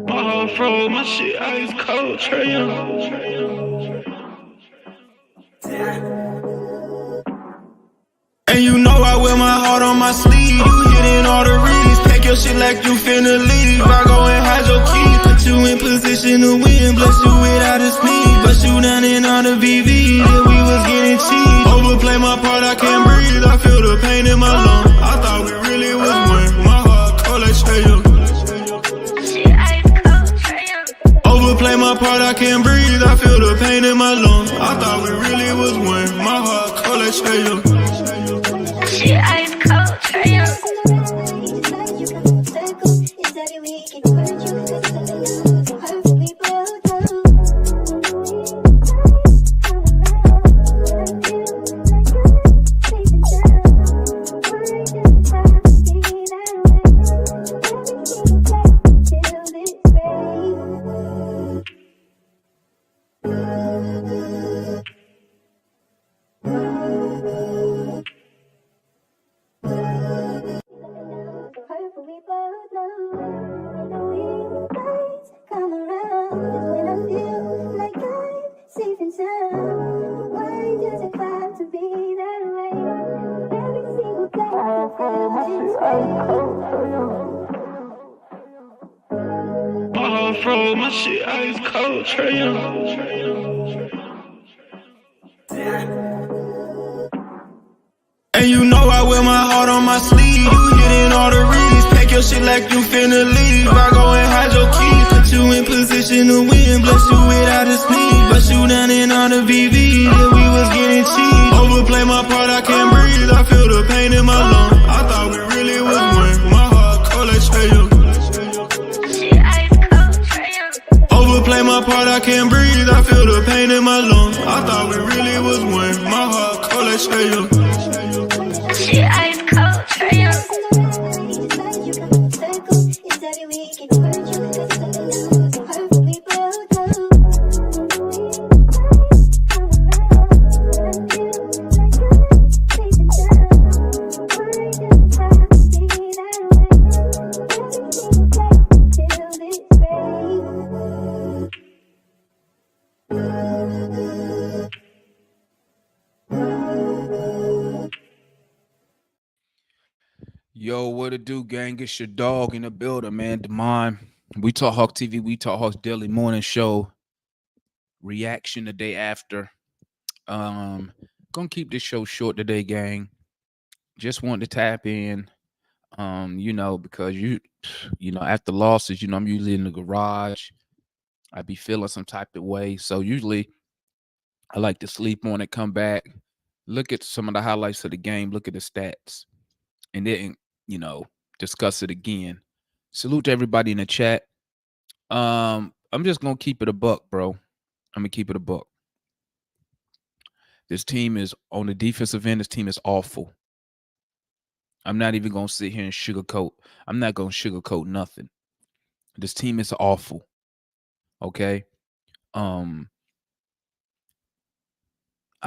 Off-road, my shit ice cold, Trae Young. And you know I wear my heart on my sleeve. You hitting all the reads, pack your shit like you finna leave. I go and hide your keys, put you in position to win. Bless you without a speed, bust you down in all the VV. Yeah, we was getting cheap. Overplay my part, I can't breathe. I feel the pain in my lungs. I thought we really was one. My heart cold like Trae Young. Overplay my part, I can't breathe. I feel the pain in my lungs. I thought we really was one. My heart cold like Trae Young. Shit ice cold, Trae Young. Off-road, my shit ice cold, Trae Young. And you know I wear my heart on my sleeve. You hitting all the reads, pack your shit like you finna leave. I go and hide your keys, put you in position to win. Bless you without a sneeze, bust you down in all the VV. Yeah, we was getting cheap. Overplay my part, I can't breathe. I feel the pain in my lungs. I thought we really was one. My heart cold like Trae Young. Overplay my part, I can't breathe. I feel the pain in my lungs. I thought we really was one. My heart cold like Trae Young. Shit ice cold, Trae Young. Yo, what it do, gang? It's your dog in the building, man. Demond. We Talk Hawk TV, We Talk Hawks Daily Morning Show. Reaction the day after. Gonna keep this show short today, gang. Just want to tap in. Because you know, after losses, I'm usually in the garage. I be feeling some type of way. So usually I like to sleep on it, come back, look at some of the highlights of the game, look at the stats, and then discuss it again. Salute to everybody in the chat. I'm just gonna keep it a buck, bro. I'm gonna keep it a buck. This team is on the defensive end. This team is awful. I'm not even gonna sit here and sugarcoat. I'm not gonna sugarcoat nothing. This team is awful. Okay. I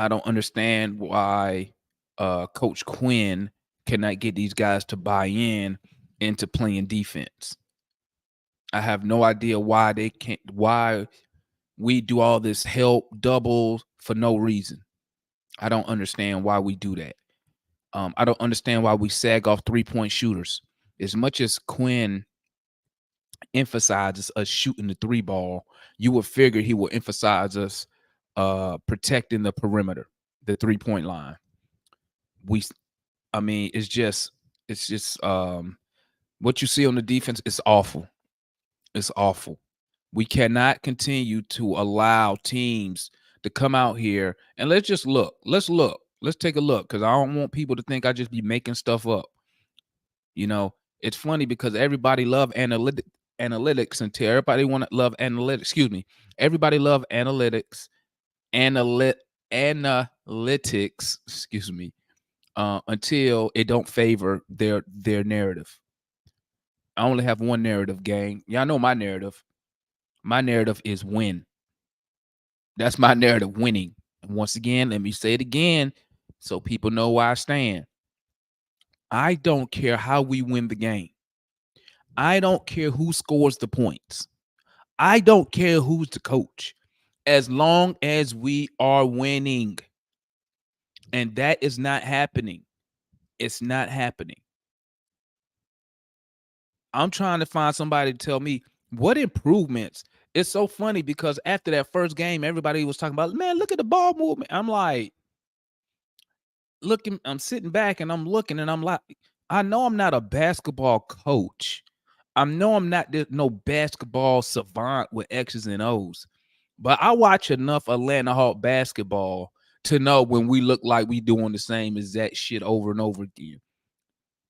don't understand why Coach Quinn cannot get these guys to buy in into playing defense. I have no idea why they can't, why we do all this help doubles for no reason. I don't understand why we do that. I don't understand why we sag off 3-point shooters. As much as Quinn emphasizes us shooting the 3 ball, you would figure he will emphasize us protecting the perimeter, the 3-point line. It's just what you see on the defense is awful. It's awful. We cannot continue to allow teams to come out here and let's just look. Let's take a look, because I don't want people to think I just be making stuff up. It's funny because everybody love analytics until everybody want to love analytics. Excuse me. Everybody love analytics, analytics. Excuse me. Until it don't favor their narrative. I only have one narrative, gang. Y'all know my narrative. My narrative is win. That's my narrative, winning. And once again, let me say it again so people know where I stand. I don't care how we win the game. I don't care who scores the points. I don't care who's the coach. As long as we are winning. And that is not happening. It's not happening. I'm trying to find somebody to tell me what improvements. It's so funny because after that first game, everybody was talking about, man, look at the ball movement. I'm like, looking, I'm sitting back and I'm looking and I'm like, I know I'm not a basketball coach. I know I'm not no basketball savant with X's and O's, but I watch enough Atlanta Hawk basketball to know when we look like we doing the same exact shit over and over again.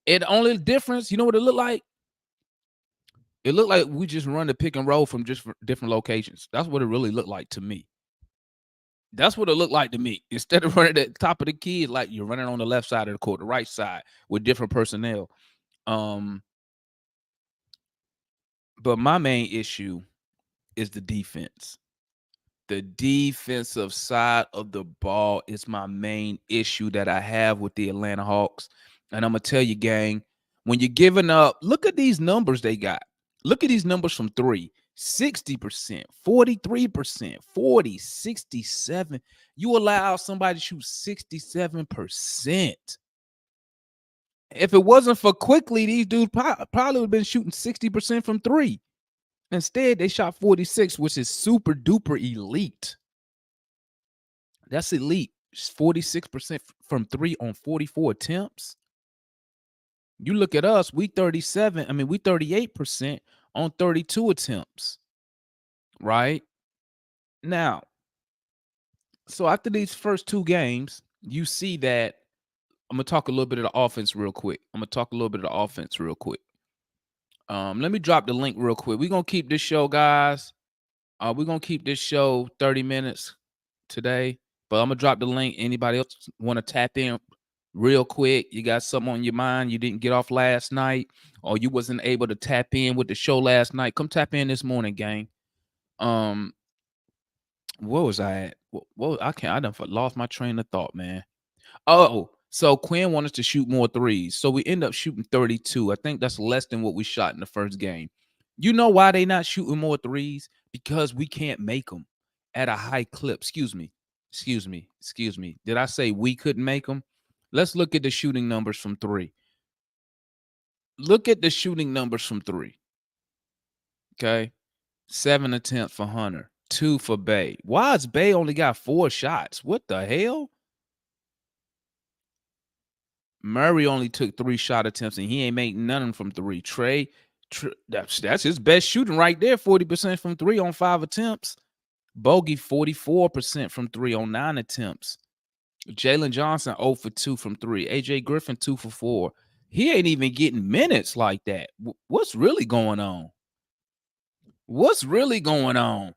And the only difference, you know what it looked like? It looked like we just run the pick and roll from just different locations. That's what it really looked like to me. That's what it looked like to me. Instead of running at the top of the key, like you're running on the left side of the court, the right side with different personnel. Um, but my main issue is the defense. The defensive side of the ball is my main issue that I have with the Atlanta Hawks. And I'm going to tell you, gang, when you're giving up, look at these numbers they got. Look at these numbers from three. 60%, 43%, 40, 67. You allow somebody to shoot 67%. If it wasn't for Quickly, these dudes probably would have been shooting 60% from three. Instead, they shot 46, which is super duper elite. That's elite. 46% from three on 44 attempts. You look at us, we 38% on 32 attempts. Right? Now, so after these first two games, you see that I'm going to talk a little bit of the offense real quick. Let me drop the link real quick. We're going to keep this show, guys. We're going to keep this show 30 minutes today, but I'm going to drop the link. Anybody else want to tap in real quick? You got something on your mind you didn't get off last night, or you wasn't able to tap in with the show last night? Come tap in this morning, gang. Where was I at? Well, I done lost my train of thought, man. Oh, so Quinn wanted us to shoot more threes. So we end up shooting 32. I think that's less than what we shot in the first game. You know why they not shooting more threes? Because we can't make them at a high clip. Excuse me. Did I say we couldn't make them? Let's look at the shooting numbers from three. Okay. 7 attempts for Hunter, 2 for Bay. Why is Bay only got 4 shots? What the hell? Murray only took 3 shot attempts and he ain't made none of them from three. Trae, that's his best shooting right there. 40% from three on 5 attempts. Bogey 44% from three on 9 attempts. Jalen Johnson 0 for 2 from three. AJ Griffin 2 for 4. He ain't even getting minutes like that. What's really going on? What's really going on?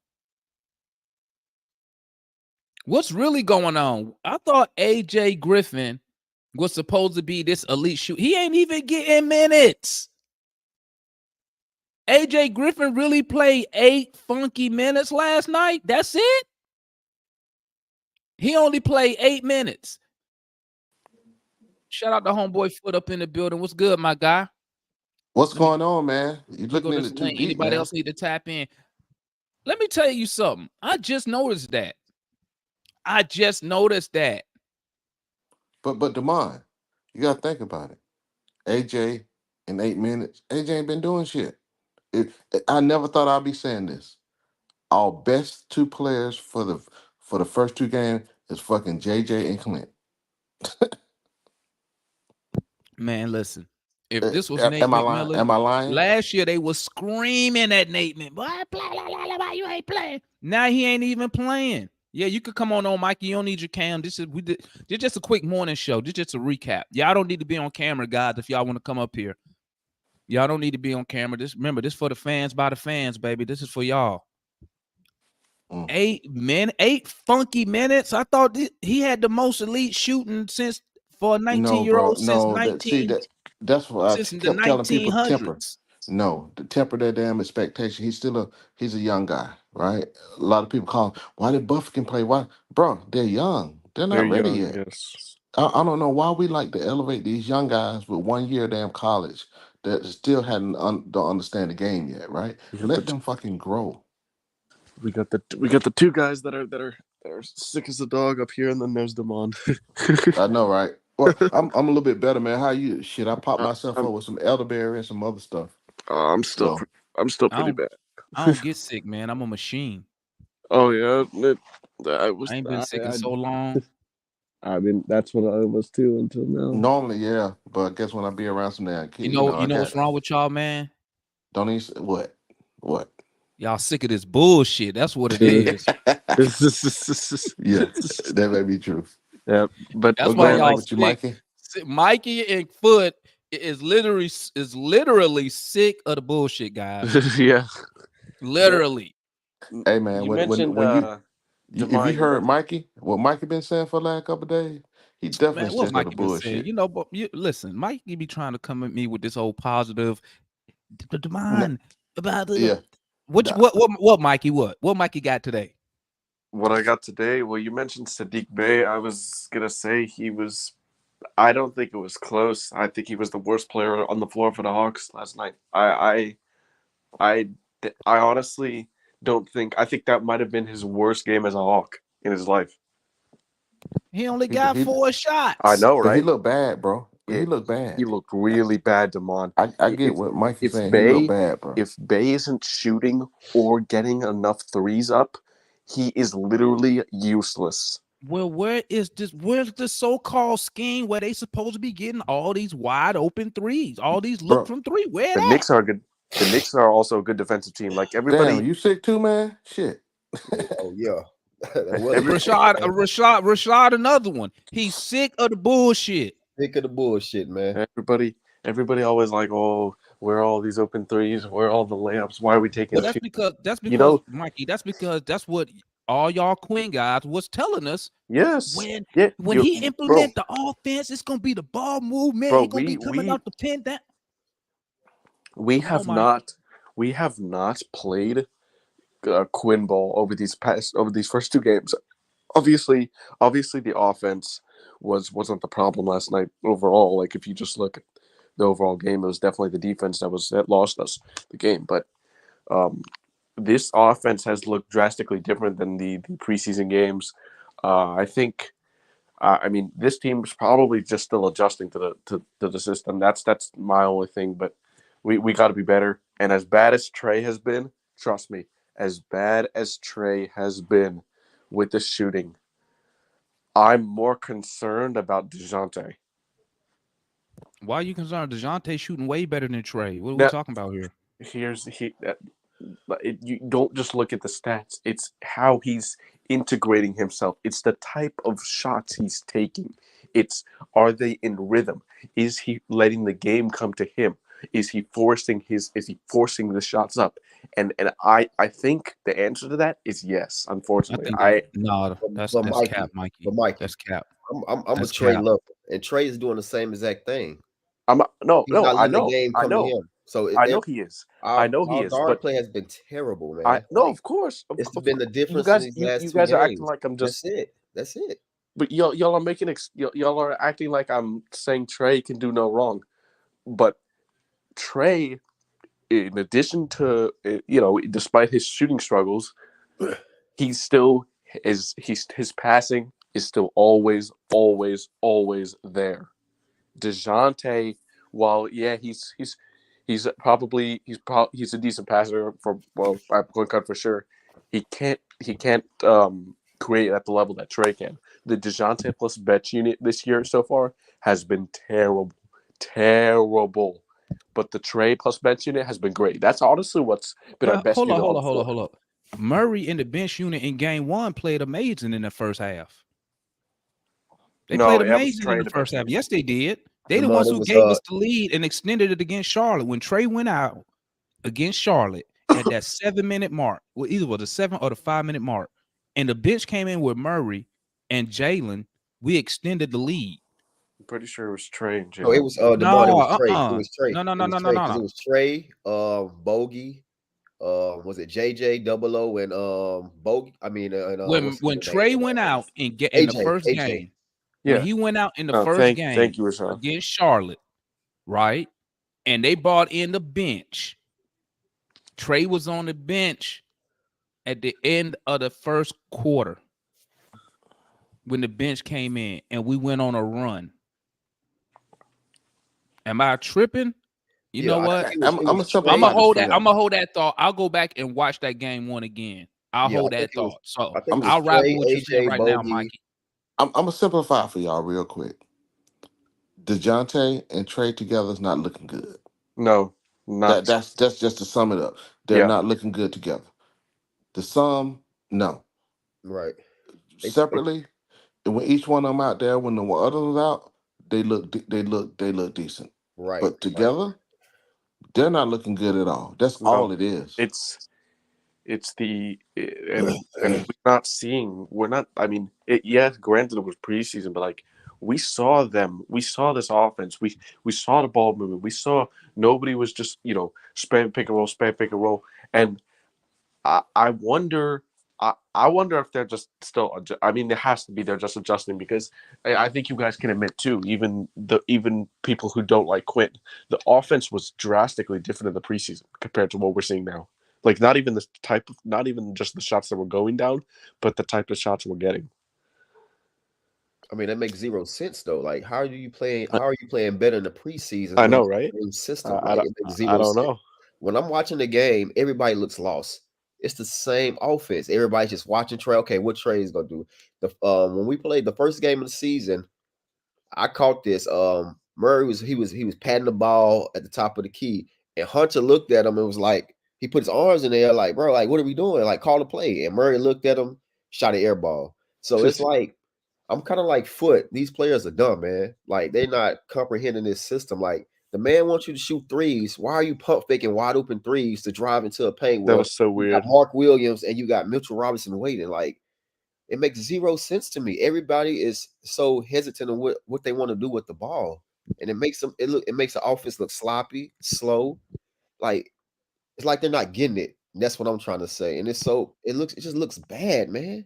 I thought AJ Griffin was supposed to be this elite shoot. He ain't even getting minutes. AJ Griffin really played 8 funky minutes last night. That's it. He only played 8 minutes. Shout out to homeboy Foot up in the building. What's good, my guy? What's going on, man? You're looking into too deep, Anybody man. else need to tap in? Let me tell you something. I just noticed that. But Demond, you gotta think about it. AJ in 8 minutes. AJ ain't been doing shit. I never thought I'd be saying this. Our best 2 players for the first 2 games is fucking JJ and Clint. Man, listen. If this was Nate Am I lying? McMillan, Am I lying? last year they was screaming at Nate McMillan. Boy, blah, you ain't playing. Now he ain't even playing. Yeah, you could come on, Mikey. You don't need your cam. This just a quick morning show. This just a recap. Y'all don't need to be on camera, guys, if y'all want to come up here. Y'all don't need to be on camera. Remember, this for the fans by the fans, baby. This is for y'all. 8 funky minutes. I thought he had the most elite shooting since for a 19-year-old since 19. That's what I Since the kept telling people. Temper. 1900s. No, to temper their damn expectation. He's a young guy, right? A lot of people call him, why did Buff can play? Why, bro? They're young. They're not ready yet. Yes. I don't know why we like to elevate these young guys with 1 year damn college that still don't understand the game yet, right? We got Let the them fucking grow. we got the two guys that are sick as a dog up here, and then there's Demond. I know, right? Well, I'm a little bit better, man. How you? Shit, I popped Uh, myself I'm up with some elderberry and some other stuff. I'm still So I'm still I pretty don't bad. I don't get sick, man. I'm a machine. Oh yeah, I was. I ain't been sick in so long. I mean, that's what I was too until now. normally, yeah, but I guess when I be around some damn kid, You I know what's got wrong with y'all, man? don't even what. Y'all sick of this bullshit. That's what it Yeah, is. Yeah, that may be true. yeah, but That's What's why going on y'all with you, sick. Mikey? Mikey and Foot is literally sick of the bullshit, guys. yeah. Literally. Hey man, You when mentioned if you Demar. heard Mikey, what Mikey been saying for the last couple of days, he definitely Man, what sick of the Mikey been saying? bullshit. You know, but listen, Mikey be trying to come at me with this old positive Nah, demand about the yeah, what nah, what Mikey what Mikey got today? What I got today. Well, you mentioned Sadiq Bey. I was gonna say he was. I don't think it was close. I think he was the worst player on the floor for the Hawks last night. I, I honestly don't think. I think that might have been his worst game as a Hawk in his life. He only he got he, 4 I shots. know, but he right? looked bad, bro. Yeah, He looked he bad. looked really bad, Damon. I get If what Mikey's if saying. He looked Bay bad, bro. if Bay isn't shooting or getting enough threes up, he is literally useless. Well, where's the so-called scheme where they supposed to be getting all these wide open threes, all these look Bro, from three? Where The that? Knicks are good. The Knicks are also a good defensive team. Like damn, everybody, you sick too, man? Shit. Oh yeah, that was every Rashad, another one. He's sick of the bullshit. sick of the bullshit, man. everybody always like, oh, where are all these open threes? Where are all the layups? Why are we taking Well, two? that's You because know, Mikey. That's because that's what all y'all Quinn guys was telling us yes, when yeah, he bro, implement the offense. It's gonna be the ball movement. bro. He gonna be coming out the pin. That We come on, have Mikey. not played Quinn ball over these first two games. Obviously, the offense wasn't the problem last night overall. Like if you just look at the overall game, it was definitely the defense that lost us the game. But um, this offense has looked drastically different than the preseason games. I think. I mean, this team is probably just still adjusting to the system. That's my only thing. But we got to be better. And as bad as Trae has been, trust me, as bad as Trae has been with the shooting, I'm more concerned about Dejounte. Why are you concerned? Dejounte shooting way better than Trey. What are we Now, talking about here? you don't just look at the stats. It's how he's integrating himself. It's the type of shots he's taking. It's are they in rhythm? Is he letting the game come to him? Is he forcing the shots up? And I think the answer to that is yes. I Unfortunately, think I no, But that's cap, Mikey, Mikey. but Mikey, That's cap. I'm a That's Trey cap. lover, and Trey is doing the same exact thing. I'm no He's no not I letting the know game I come to know him. So I know he is. I know he our is. guard But play has been terrible, I man. no, Like of course, it's been the you difference in guys these you last two guys are acting games. like I'm That's just. it. That's it. But y'all are y'all are acting like I'm saying Trey can do no wrong. But Trey, in addition to despite his shooting struggles, he's still his passing is still always there. Dejounte, while yeah, he's a decent passer for point guard for sure. He can't create at the level that Trey can. The Dejounte plus bench unit this year so far has been terrible. But the Trey plus bench unit has been great. That's honestly what's been our Well, best unit on the floor. hold up. Murray in the bench unit in game one played amazing in the first half. They No, played that was amazing Trey in in the the first bench half. unit. Yes, they did. They the Demond, ones it who was gave us the lead and extended it against Charlotte. When Trey went out against Charlotte at that 7-minute mark, well, either was the 7 or the 5-minute mark, and the bench came in with Murray and Jalen, we extended the lead. I'm pretty sure it was Trey and no, it Jalen. was Demond. It No, was Trey. It was Trey. no, no, It no, was no, no, Trey no, because it no. was Trey, Bogey, was it JJ Double O and Bogey? I mean, and what's his When name? Trey And, went out in the AJ, first AJ. game, when Yeah. he went out in the Oh, first thank game you, Rashawn. against Charlotte, right? And they brought in the bench. Trae was on the bench at the end of the first quarter when the bench came in and we went on a run. Am I tripping? You know I what? think I'm it gonna was I'm simplify gonna Trae. this hold for that. I'm y'all. gonna hold that thought. I'll go back and watch that game one again. I'll Yeah, hold that thought. So I think I'm it was I'll ride with Trae, what you're saying AJ, right now, Bogey. Mikey. I'm gonna simplify for y'all real quick. Dejounte and Trey together is not looking good. No, not. That's just to sum it up. They're Yeah. not looking good together. The sum, no. Right. They, Separately, and when each one of them out there, when the other was out, they look decent. right. But together, they're not looking good at all. That's No. all it is. It's the and we're not. I mean, granted it was preseason, but like we saw this offense. We saw the ball moving. We saw nobody was just spam pick and roll, and I wonder. I wonder if they're just still. I mean, it has to be they're just adjusting because I think you guys can admit too. Even people who don't like Quinn, the offense was drastically different in the preseason compared to what we're seeing now. Like not even just the shots that were going down, but the type of shots we're getting. I mean, that makes zero sense though. Like, how are you playing? I, How are you playing better in the preseason I when know, it's right? the same system? I, Like, I, it makes I zero don't sense. know. When I'm watching the game, everybody looks lost. It's the same offense. Everybody's just watching Trae. Okay, what Trae is gonna do? When we played the first game of the season, I caught this. Murray was patting the ball at the top of the key, and Hunter looked at him and was like, he put his arms in there, like, bro, like, what are we doing? Like, call the play. And Murray looked at him, shot an air ball. So it's like, I'm kind of like Foot. These players are dumb, man. Like, they're not comprehending this system. Like, the man wants you to shoot threes. Why are you pump faking wide open threes to drive into a paint? That Well, was so you got weird. Mark Williams and you got Mitchell Robinson waiting. Like, it makes zero sense to me. Everybody is so hesitant on what they want to do with the ball, and it makes the offense look sloppy, slow. Like, it's like they're not getting it. And that's what I'm trying to say. And it just looks bad, man.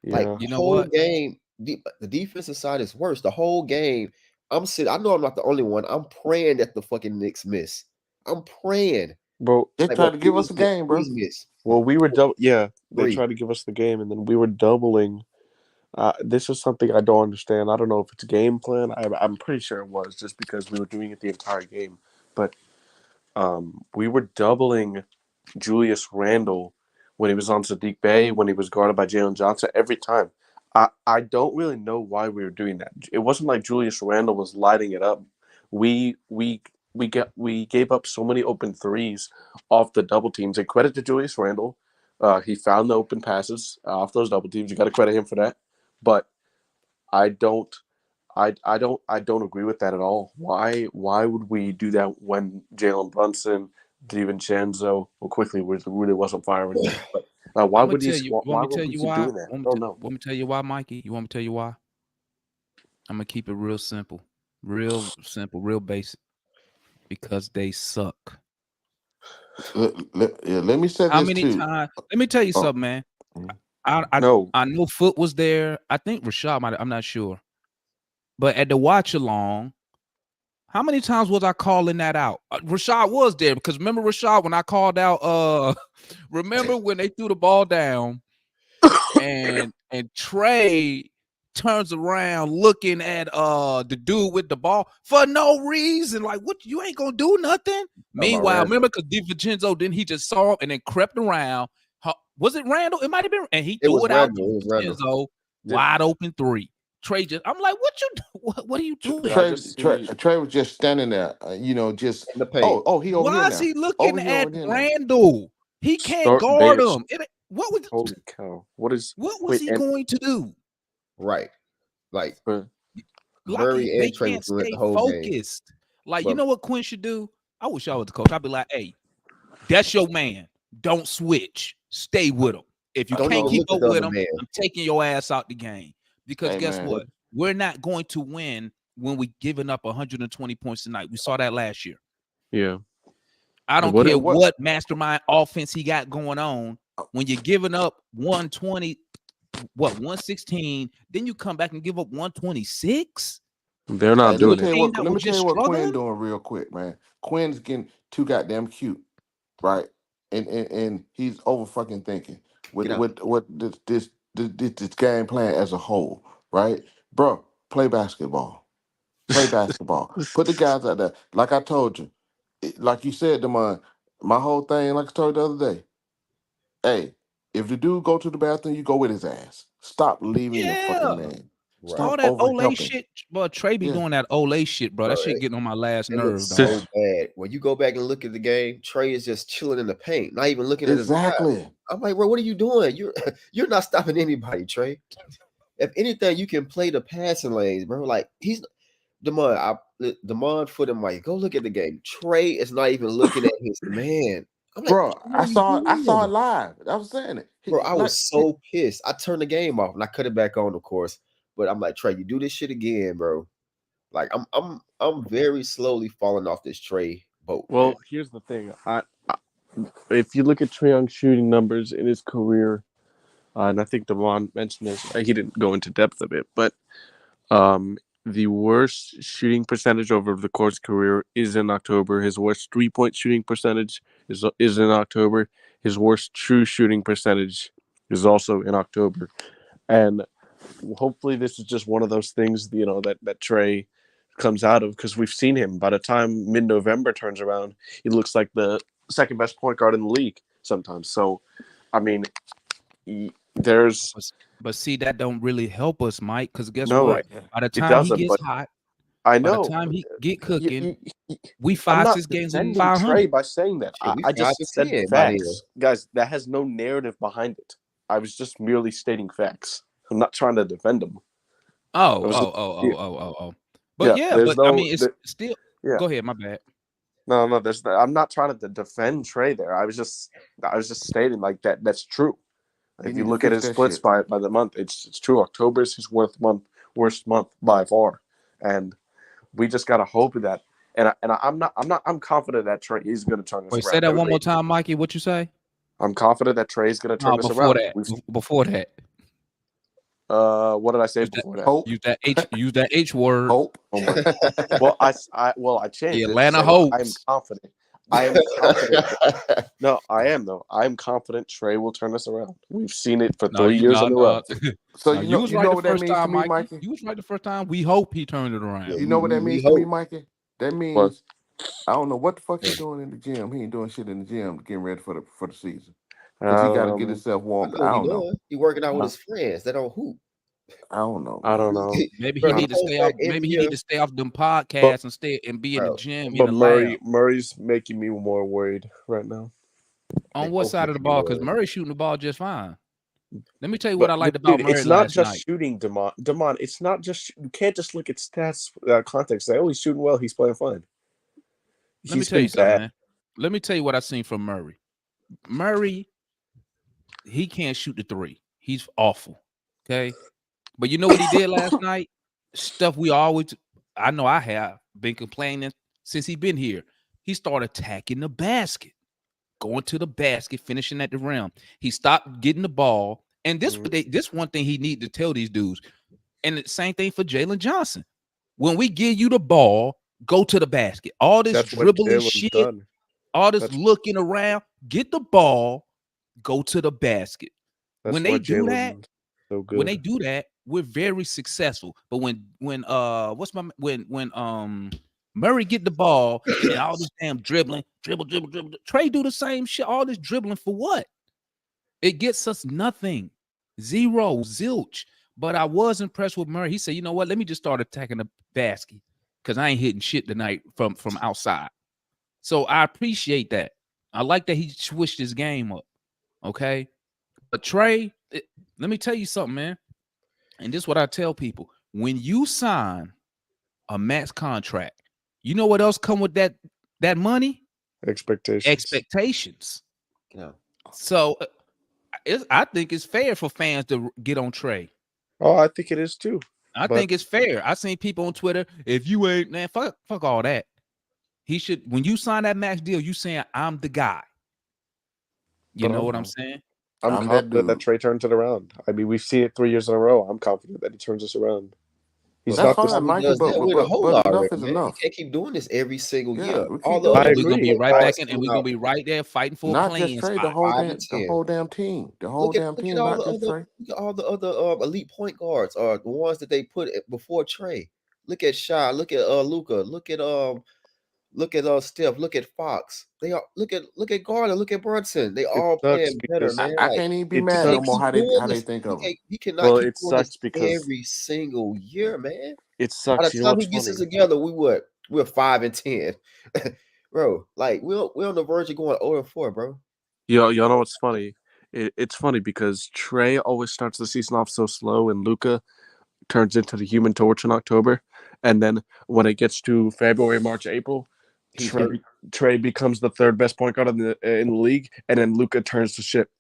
Like Yeah, the You know whole what? game, the defensive side is worse. The whole game, I know I'm not the only one. I'm praying that the fucking Knicks miss. I'm praying. bro. They Like, bro, tried to give us a game, bro. please miss. Well, we were Yeah, they 3. tried to give us the game, and then we were doubling. This is something I don't understand. I don't know if it's a game plan. I'm pretty sure it was just because we were doing it the entire game. But we were doubling Julius Randle when he was on Sadiq Bey, when he was guarded by Jalen Johnson, every time. I don't really know why we were doing that. It wasn't like Julius Randle was lighting it up. We gave up so many open threes off the double teams. And credit to Julius Randle. He found the open passes off those double teams. You got to credit him for that. But I don't I don't agree with that at all. Why would we do that when Jalen Brunson, DiVincenzo, well, quickly really wasn't firing? But why I'm gonna would tell you. Want why me to would tell we you keep why? doing that? I don't know. Want me to tell you why, Mikey? You want me to tell you why? I'm gonna keep it real simple, real basic. Because they suck. Let me say How this many too. times? Let me tell you Oh, something, man. I No, I know Foot was there. I think Rashad might. I'm not sure. But at the watch along, how many times was I calling that out? Rashad was there because remember Rashad when I called out. Remember when they threw the ball down and Trae turns around looking at the dude with the ball for no reason. Like, what, you ain't gonna do nothing. Meanwhile, remember because DiVincenzo, then he just saw him and then crept around. Was it Randall? It might have been, and he It threw was it out Randall. to It was Randall. DiVincenzo, wide open 3. Trae just, I'm like, what you do? What are you doing? I just see. Trey was just standing there, just In the paint. he over here Why is now. he looking He at over here now. Randall? He can't Start guard there. him. What Holy cow! What was he going to do? Right. Like, uh, Murray They and Trae can't was doing it stay the whole game. focused. Like, you But know what Quinn should do? I wish I was the coach. I'd be like, hey, that's your man. Don't switch. Stay with him. If you don't can't even keep look up at the with other him, man. I'm taking your ass out the game. Because guess Amen. what? We're not going to win when we giving up 120 points tonight. We saw that last year. yeah. I don't What- care what- what mastermind offense he got going on. When you're giving up 120, what 116. Then you come back and give up 126 They're Hey, not to a doing it. team that let was me tell just you what Quinn struggling. doing real quick, man. Quinn's getting too goddamn cute, right? And he's over fucking thinking with Get out. this game plan as a whole, right? Bro, play basketball. Play basketball. Put the guys out there. Like I told you, like you said, Demond, my whole thing, like I told you the other day. Hey, if the dude go to the bathroom, you go with his ass. Stop leaving your fucking Yeah, man. Right. all Stop that over Olay helping. shit, bro. Trey be Yeah, doing that Olay shit, bro. That Bro, shit getting on my last it looks nerve, dog. so bad. When you go back and look at the game, Trey is just chilling in the paint, not even looking at his guy. exactly. I'm like, bro, what are you doing? You're not stopping anybody, Trey. If anything, you can play the passing lanes, bro. Like he's Demond for them. Like, go look at the game. Trey is not even looking at his man. I'm like, Bro, what are you I saw it doing? live. I was saying it. Bro, I was so pissed. I turned the game off and I cut it back on, of course. But I'm like, Trey, you do this shit again, bro. Like I'm very slowly falling off this Trey boat, man. Well, here's the thing. If you look at Trae Young's shooting numbers in his career, and I think Devon mentioned this, he didn't go into depth of it, but the worst shooting percentage over the course career is in October. His worst 3-point shooting percentage is in October. His worst true shooting percentage is also in October. And hopefully this is just one of those things, that Trey comes out of, because we've seen him. By the time mid-November turns around, he looks like the second best point guard in the league sometimes. So, I mean, there's But see, that don't really help us, Mike. Because guess no, what? By the it time he doesn't. gets But hot, I by the know time he get cooking, you, we I'm 5, not 6 games in defending Trey 500. by saying that. Shit, we I 5 just to said 10 by then. facts, guys. That has no narrative behind it. I was just merely stating facts. I'm not trying to defend him. Oh. But Yeah, yeah, there's but I no, mean, it's still. yeah. Go ahead, my bad. No. I'm not trying to defend Trey there. I was just stating like that. That's true. He If need you to look at fix his that splits shit. by the month, it's true. October is his worst month by far, and we just gotta hope that. I'm confident that Trey is gonna turn this Wait, say around. that one more time, Mikey. What you say? I'm confident that Trey is gonna turn No, this before around. that. Before that. What did I say Use that, before that? Hope. use that H word. Hope. Oh my. Well, I changed The it to Atlanta say I am Hopes. confident. I am confident. No, I am though. I am confident Trey will turn this around. We've seen it for 3 years in a row. So No, you you know was right the what that first means to time, me, Mikey. Mikey? You was right the first time. We hope he turned it around. Yeah, You know what that we means to me, hope. Mikey? That What? means I don't know what the fuck he doing in the gym. He ain't doing shit in the gym getting ready for the season. Because he got to get himself I warmed. know I what he don't know. doing. He working out with Uh, his friends. They don't hoop. I don't know, I don't man. know. Maybe Bro, he he need to posts stay that off. every Maybe he year. need to stay off them But podcasts and be in the Bro, gym, in but the lab. Murray's making me more worried right now. On they what both side of make the me ball? Because worried. Murray's shooting the ball just fine. Let me tell you what But I liked about dude, Murray it's not last just night. shooting, Demond. Demond, it's not just you can't just look at stats context. Say, oh, he's shooting well. He's playing fine. Let me He's tell you been something, bad. man. Let me tell you what I seen from Murray. Murray, he can't shoot the three. He's awful. Okay. But you know what he did last night? Stuff I know I have been complaining since he been here. He started attacking the basket, going to the basket, finishing at the rim. He stopped getting the ball. And this one thing he need to tell these dudes. And the same thing for Jalen Johnson. When we give you the ball, go to the basket. All this That's what dribbling Jalen's shit, done. all this That's looking around, get the ball, go to the basket. that's When why they do that, Jalen's so good. we're very successful. But when Murray get the ball and then all this damn dribble. Trey do the same shit. All this dribbling for what? It gets us nothing. Zero, zilch. But I was impressed with Murray. He said, you know what? Let me just start attacking the basket because I ain't hitting shit tonight from outside. So I appreciate that. I like that he switched his game up. Okay. But Trey, let me tell you something, man. And this is what I tell people. When you sign a max contract, you know what else come with that money? Expectations. Yeah. So I think it's fair for fans to get on Trey. Oh, I think it is too. I think it's fair. I seen people on Twitter, if you ain't, man, fuck all that. He should, when you sign that max deal, you saying I'm the guy. You know what I'm saying? I'm I'm that confident that dude. Trae turns it around. I mean, we've seen it 3 years in a row. I'm confident that he turns this around. He's But That's not this. fine, time he Mikey, does that, we're in a hole but enough already, is man. He enough. can't keep doing this every single Yeah, year. we All keep the doing I other it. We're gonna agree. be point right back guards in, and coming we're gonna out be right there fighting for a Not just playing Trey, the spot. whole 5 damn and 10. team. The whole Look at damn look at team, all not the just other Trey. look at all the other elite point guards or the ones that they put before Trey. Look at Shy. Look at Luca. Look at Steph. Look at Fox. They are look at Garland. Look at Brunson. They It all sucks playing better, because man. I Like can't even be it mad he no can't sucks. more keep how doing they this. think of him. He cannot Well, keep it doing this sucks because every single year, man. it By sucks. the You know time what's he gets funny? us together, we're 5 and 10, bro. Like we're on the verge of going 0 and 4, bro. You know what's funny? It's funny because Trey always starts the season off so slow, and Luca turns into the Human Torch in October, and then when it gets to February, March, April, He's hurt. Trey becomes the third best point guard in the league, and then Luca turns to shit.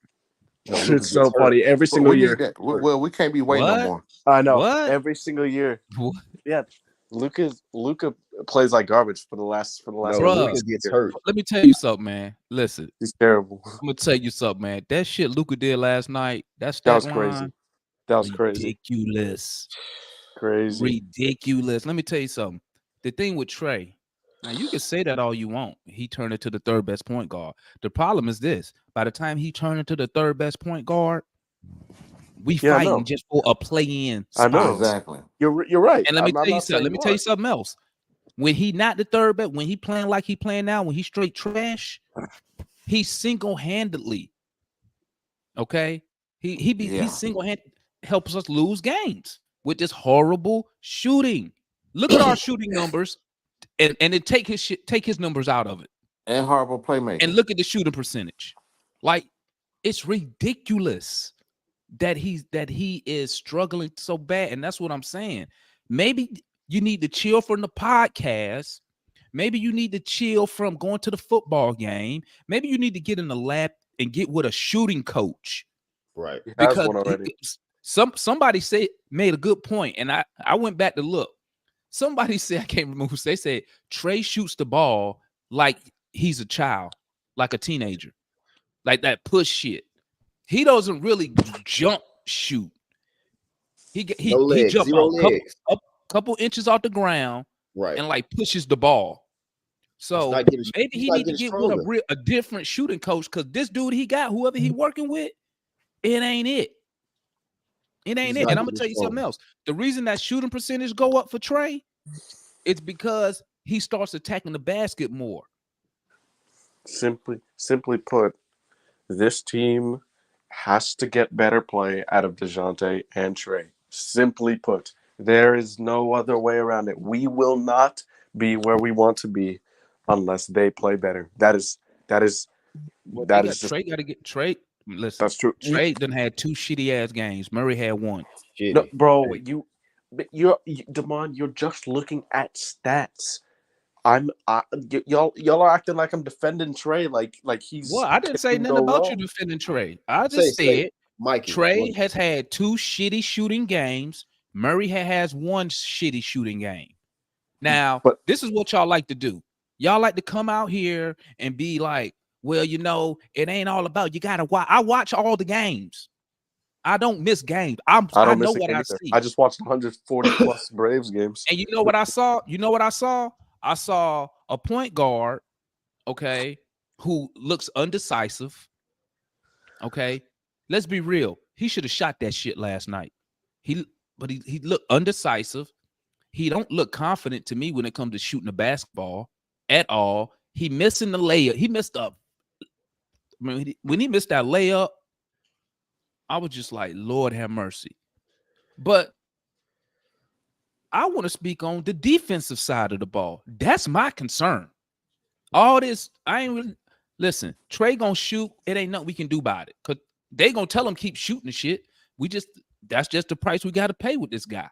No, Luca It's gets so hurt. funny every But single we need year. that. Hurt. Well, we can't be waiting no What? more. I know What? every single year. What? Yeah, Luca plays like garbage for the last No, couple Bruh, Luca weeks. gets Here. hurt. let me tell you something, man. Listen, He's terrible. I'm gonna tell you something, man. That shit Luca did last night, that That stat was crazy. line, That was crazy. ridiculous. Crazy. Ridiculous. Let me tell you something. The thing with Trey, now you can say that all you want. He turned into the third best point guard. The problem is this: by the time he turned into the third best point guard, we Yeah, I fighting know. just for a play-in I spot. know. Exactly. You're right. And let me I'm tell you not something. saying Let me you tell you aren't. something else. When he not the third best, when he playing like he playing now, when he straight trash, he single-handedly, okay? He Yeah. single-handed helps us lose games with this horrible shooting. Look at our shooting numbers, and then take his numbers out of it, And horrible playmaking. and look at the shooting percentage. Like, it's ridiculous that he is struggling so bad, and that's what I'm saying. Maybe you need to chill from the podcast. Maybe you need to chill from going to the football game. Maybe you need to get in the lab and get with a shooting coach, Right. He has because one already. somebody made a good point, and I went back to look. Somebody said, I can't remember who they said, Trey shoots the ball like he's a child, like a teenager, like that push shit. He doesn't really jump shoot. No He legs. jump Zero out legs. couple inches off the ground Right. and like pushes the ball. So maybe he's he not need to getting get with stronger. a different shooting coach, because this dude he got, whoever he working with, it ain't it. It ain't He's it. not And I'm gonna getting tell you something stronger. else. The reason that shooting percentage go up for Trey, it's because he starts attacking the basket more. Simply put, this team has to get better play out of Dejounte and Trey. Simply put, there is no other way around it. We will not be where we want to be unless they play better. That is Well, just Trey got to get Trey. Listen, that's true. Trey done had 2 shitty ass games. Murray had 1. No, Shitty. bro, Right. Damon, you're just looking at stats. Y'all are acting like I'm defending Trey like Well, he's I didn't say can nothing go about you wrong. defending Trey. I Say, just said Mikey. Trey Look, has had 2 shitty shooting games. Murray has 1 shitty shooting game. Now, But this is what y'all like to do. Y'all like to come out here and be like, well, it ain't all about, you gotta watch. I watch all the games. I don't miss games. I I don't know miss a what game I either. see. I just watched 140 plus Braves games. And you know what I saw? You know what I saw? I saw a point guard, okay, who looks undecisive. Okay, let's be real. He should have shot that shit last night. He looked undecisive. He don't look confident to me when it comes to shooting the basketball at all. He missing the layup. He missed up. I mean, when he missed that layup, I was just like, Lord have mercy. But I want to speak on the defensive side of the ball. That's my concern. All this, I ain't really listen. Trey gonna shoot. It ain't nothing we can do about it, because they gonna tell him keep shooting the shit. That's just the price we got to pay with this guy.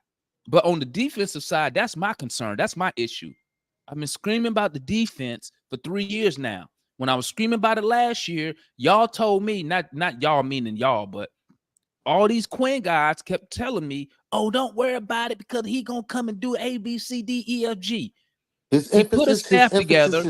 But on the defensive side, that's my concern. That's my issue. I've been screaming about the defense for 3 years now. When I was screaming about it last year, y'all told me, not y'all meaning y'all, but all these Quinn guys kept telling me, oh, don't worry about it because he gonna come and do A, B, C, D, E, F, G. He put the staff together.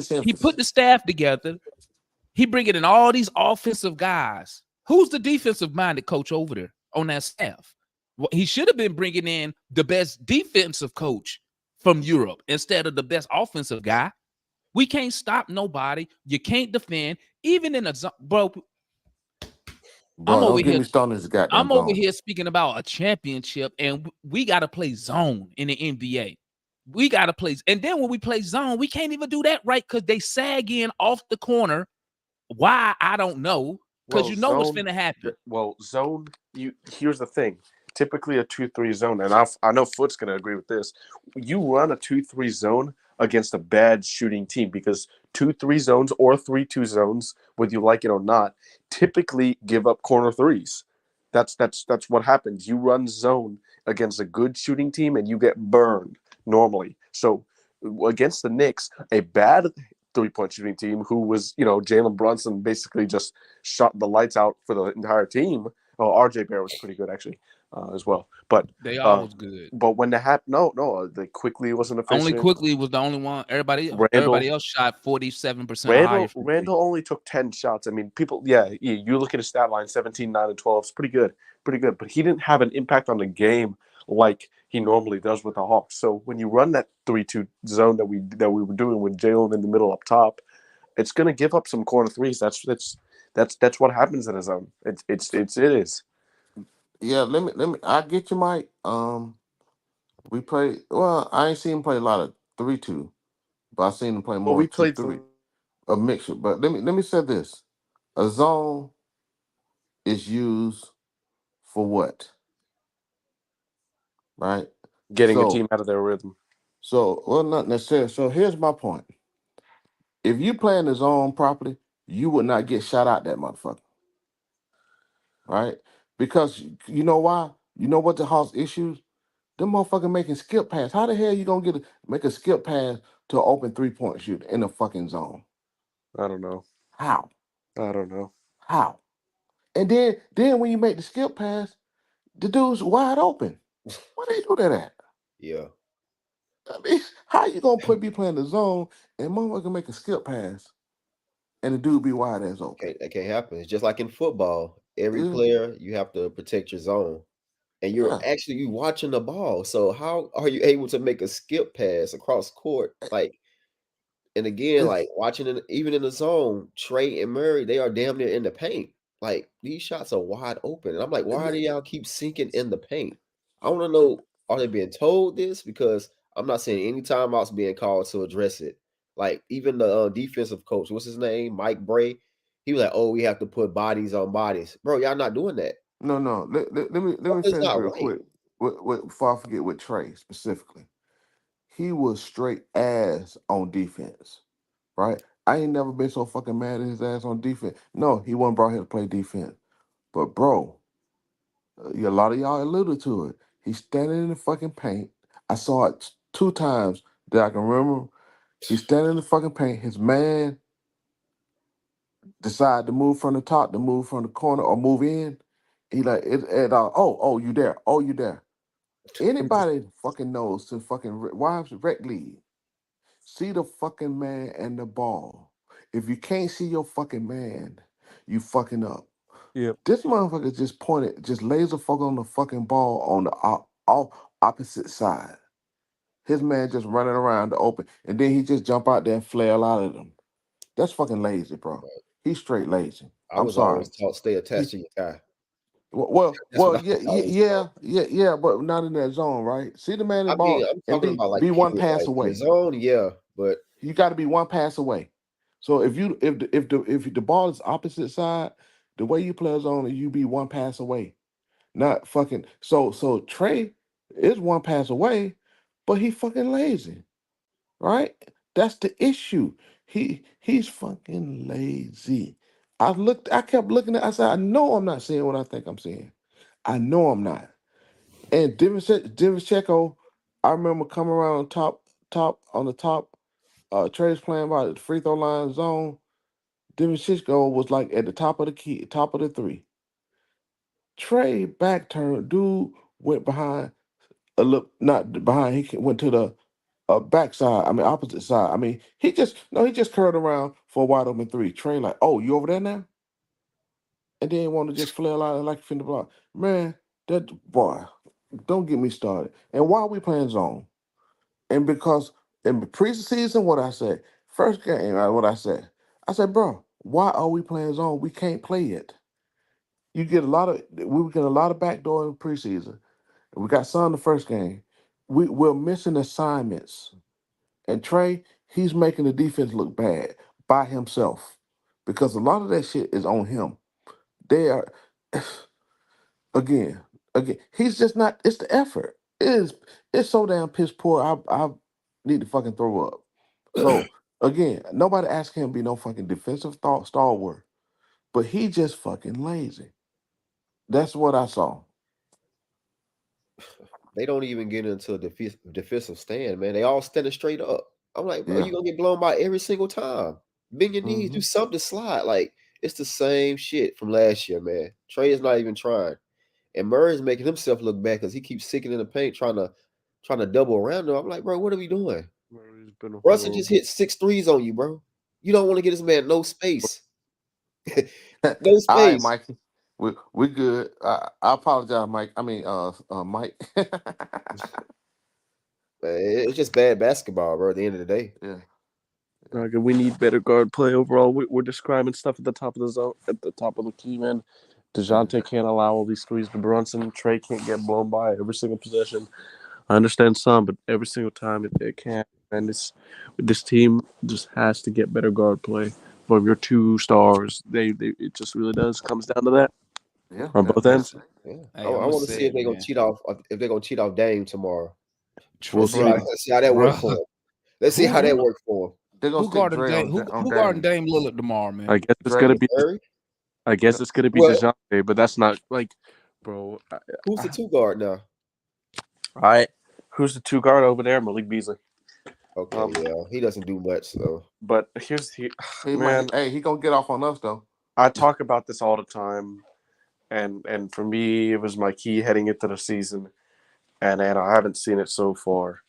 He bringing in all these offensive guys Who's the defensive minded coach over there on that staff? Well, he should have been bringing in the best defensive coach from Europe instead of the best offensive guy. We can't stop nobody. You can't defend, even in a zone, bro. Bro, don't get me started on this goddamn I'm over zone. here speaking about a championship, and we got to play zone in the NBA. We got to play, and then when we play zone, we can't even do that right because they sag in off the corner. Why? I don't know. Because you know what's finna happen. Well, zone. Here's the thing. Typically a 2-3 zone, and I know Foot's gonna agree with this. You run a 2-3 zone against a bad shooting team because 2-3 zones or 3-2 zones, whether you like it or not, typically give up corner threes. That's what happens. You run zone against a good shooting team and you get burned normally. So against the Knicks, a bad 3-point shooting team who was, Jalen Brunson basically just shot the lights out for the entire team. Oh, RJ Barrett was pretty good actually as well. But they always good. But when that happened, no, they Quickly wasn't efficient. Only Quickly was the only one. Everybody else shot 47%. Randall only took 10 shots. I mean, people, you look at his stat line, 17, 9, and 12. It's pretty good. But he didn't have an impact on the game like he normally does with the Hawks. So when you run that 3-2 zone that we were doing with Jalen in the middle up top, it's going to give up some corner threes. That's what happens in a zone. It is. Yeah, let me. I get you, Mike. We play. Well, I ain't seen him play a lot of 3-2, but I seen him play more 2-3, a mixture. But let me say this: a zone is used for what? Right? Getting a team out of their rhythm. So, well, not necessarily. So here's my point: if you play in the zone properly, you would not get shot out that motherfucker. Right? Because you know why? You know what the Hawks issues? Them motherfucker making skip pass. How the hell you gonna make a skip pass to an open 3-point shoot in the fucking zone? I don't know. How? I don't know. How? And then when you make the skip pass, the dude's wide open. Where they do that at? Yeah. I mean, how you gonna be playing the zone and motherfucker make a skip pass and the dude be wide ass open? That can't happen. It's just like in football. Every player, you have to protect your zone. And you're actually watching the ball. So how are you able to make a skip pass across court? And again, watching even in the zone, Trae and Murray, they are damn near in the paint. Like these shots are wide open. And I'm like, why do y'all keep sinking in the paint? I want to know, are they being told this? Because I'm not seeing any timeouts being called to address it. Like even the defensive coach, what's his name? Mike Bray. He was like, oh, we have to put bodies on bodies. Bro, y'all not doing that. No. Let me finish real quick. Before I forget with Trae specifically. He was straight ass on defense. Right? I ain't never been so fucking mad at his ass on defense. No, he wasn't brought here to play defense. But bro, a lot of y'all alluded to it. He's standing in the fucking paint. I saw it 2 times that I can remember. He's standing in the fucking paint. His man decided to move from the top, to move from the corner, or move in. He like you there? Oh, you there? Anybody fucking knows to fucking wives rec league. See the fucking man and the ball. If you can't see your fucking man, you fucking up. Yep. This motherfucker just laser fuck on the fucking ball on the opposite side. His man just running around the open, and then he just jump out there and flail out at him. That's fucking lazy, bro. He's straight lazy. I'm sorry. Always taught stay attached to your guy. Well, yeah, but not in that zone, right? See the man in the ball and be one pass away. Zone, yeah, but you got to be one pass away. So if the ball is opposite side, the way you play a zone, you be one pass away. Not fucking so Trae is one pass away, but he fucking lazy. Right? That's the issue. He's fucking lazy. I kept looking I said, I know I'm not seeing what I think I'm seeing. I know I'm not. And Checo, I remember coming around top on the top, Trae's playing by the free throw line zone. Divichenko was like at the top of the key, top of the 3. Trae back turn, dude went behind not behind, he went to the backside, opposite side. He just curled around for a wide open 3. Trae like, oh, you over there now? and then want to just flail out like you finna block. Man, that boy, don't get me started. And why are we playing zone? And because in the preseason, what I said, first game, what I said, bro, why are we playing zone? We can't play it. We get a lot of backdoor in preseason. We got some the first game. We're missing assignments. And Trae, he's making the defense look bad by himself. Because a lot of that shit is on him. They are again, he's just not, it's the effort. It's so damn piss poor. I need to fucking throw up. So again, nobody asked him to be no fucking defensive stalwart. But he just fucking lazy. That's what I saw. They don't even get into a defensive stand, man. They all standing straight up. I'm like, bro, Yeah. you gonna get blown by every single time. Bend your knees, do Mhm. something to slide. Like it's the same shit from last year, man. Trae is not even trying, and Murray's making himself look bad because he keeps sticking in the paint, trying to double around him. I'm like, bro, what are we doing? Murray's been Russell just horrible. hit 6 threes on you, bro. You don't want to get this man no space. No All right, space. Mikey. We good. I apologize, Mike. I mean, Mike. It's just bad basketball, bro. At the end of the day, Yeah. Like, we need better guard play overall. We're describing stuff at the top of the zone, at the top of the key, man. Dejounte can't allow all these threes to Brunson. Trae can't get blown by every single possession. I understand some, but every single time it can't. And this team just has to get better guard play from your two stars. They it just really does comes down to that Yeah. on both ends. yeah. I Hey, I'm gonna want to see say if it, they're gonna man. cheat off. If they're gonna cheat off Dame tomorrow. We'll Let's see see. how that worked for Bruh. him. Let's see how Who that worked for him. They're gonna who stick guarding Dre Dame? on Who guarding Dame. Dame Lillard tomorrow, man? I guess it's Dre. gonna be. Murray? I guess it's gonna be Well, Dejounte, but that's not like, bro. who's the two guard now? Who's the two guard over there? Malik Beasley. Okay, yeah, he doesn't do much. So But man, He gonna get off on us though. I talk about this all the time, and for me, it was my key heading into the season, and I haven't seen it so far.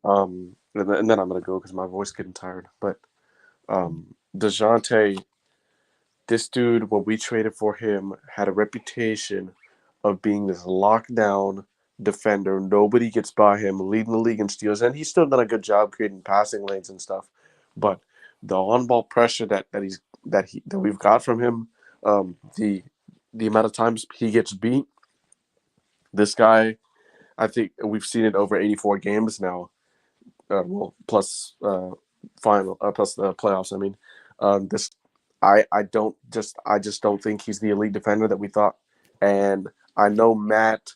And then I'm gonna go because my voice getting tired. But Dejounte, this dude, when we traded for him, had a reputation of being this lockdown defender. Nobody gets by him, leading the league in steals, and he's still done a good job creating passing lanes and stuff. But the on-ball pressure that we've got from him, the amount of times he gets beat, this guy, I think we've seen it over 84 games now. Plus plus the playoffs. I mean, this I just don't think he's the elite defender that we thought. And I know Matt,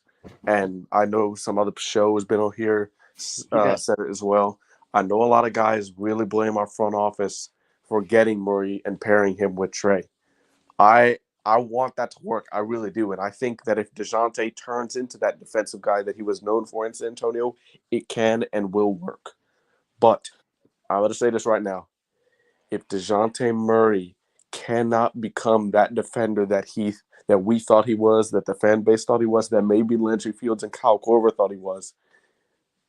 and I know some other show has been on here said it as well. I know a lot of guys really blame our front office for getting Murray and pairing him with Trae. I want that to work. I really do. And I think that if Dejounte turns into that defensive guy that he was known for in San Antonio, it can and will work. But I'm going to say this right now. If Dejounte Murray cannot become that defender that we thought he was, that the fan base thought he was, that maybe Landry Fields and Kyle Korver thought he was,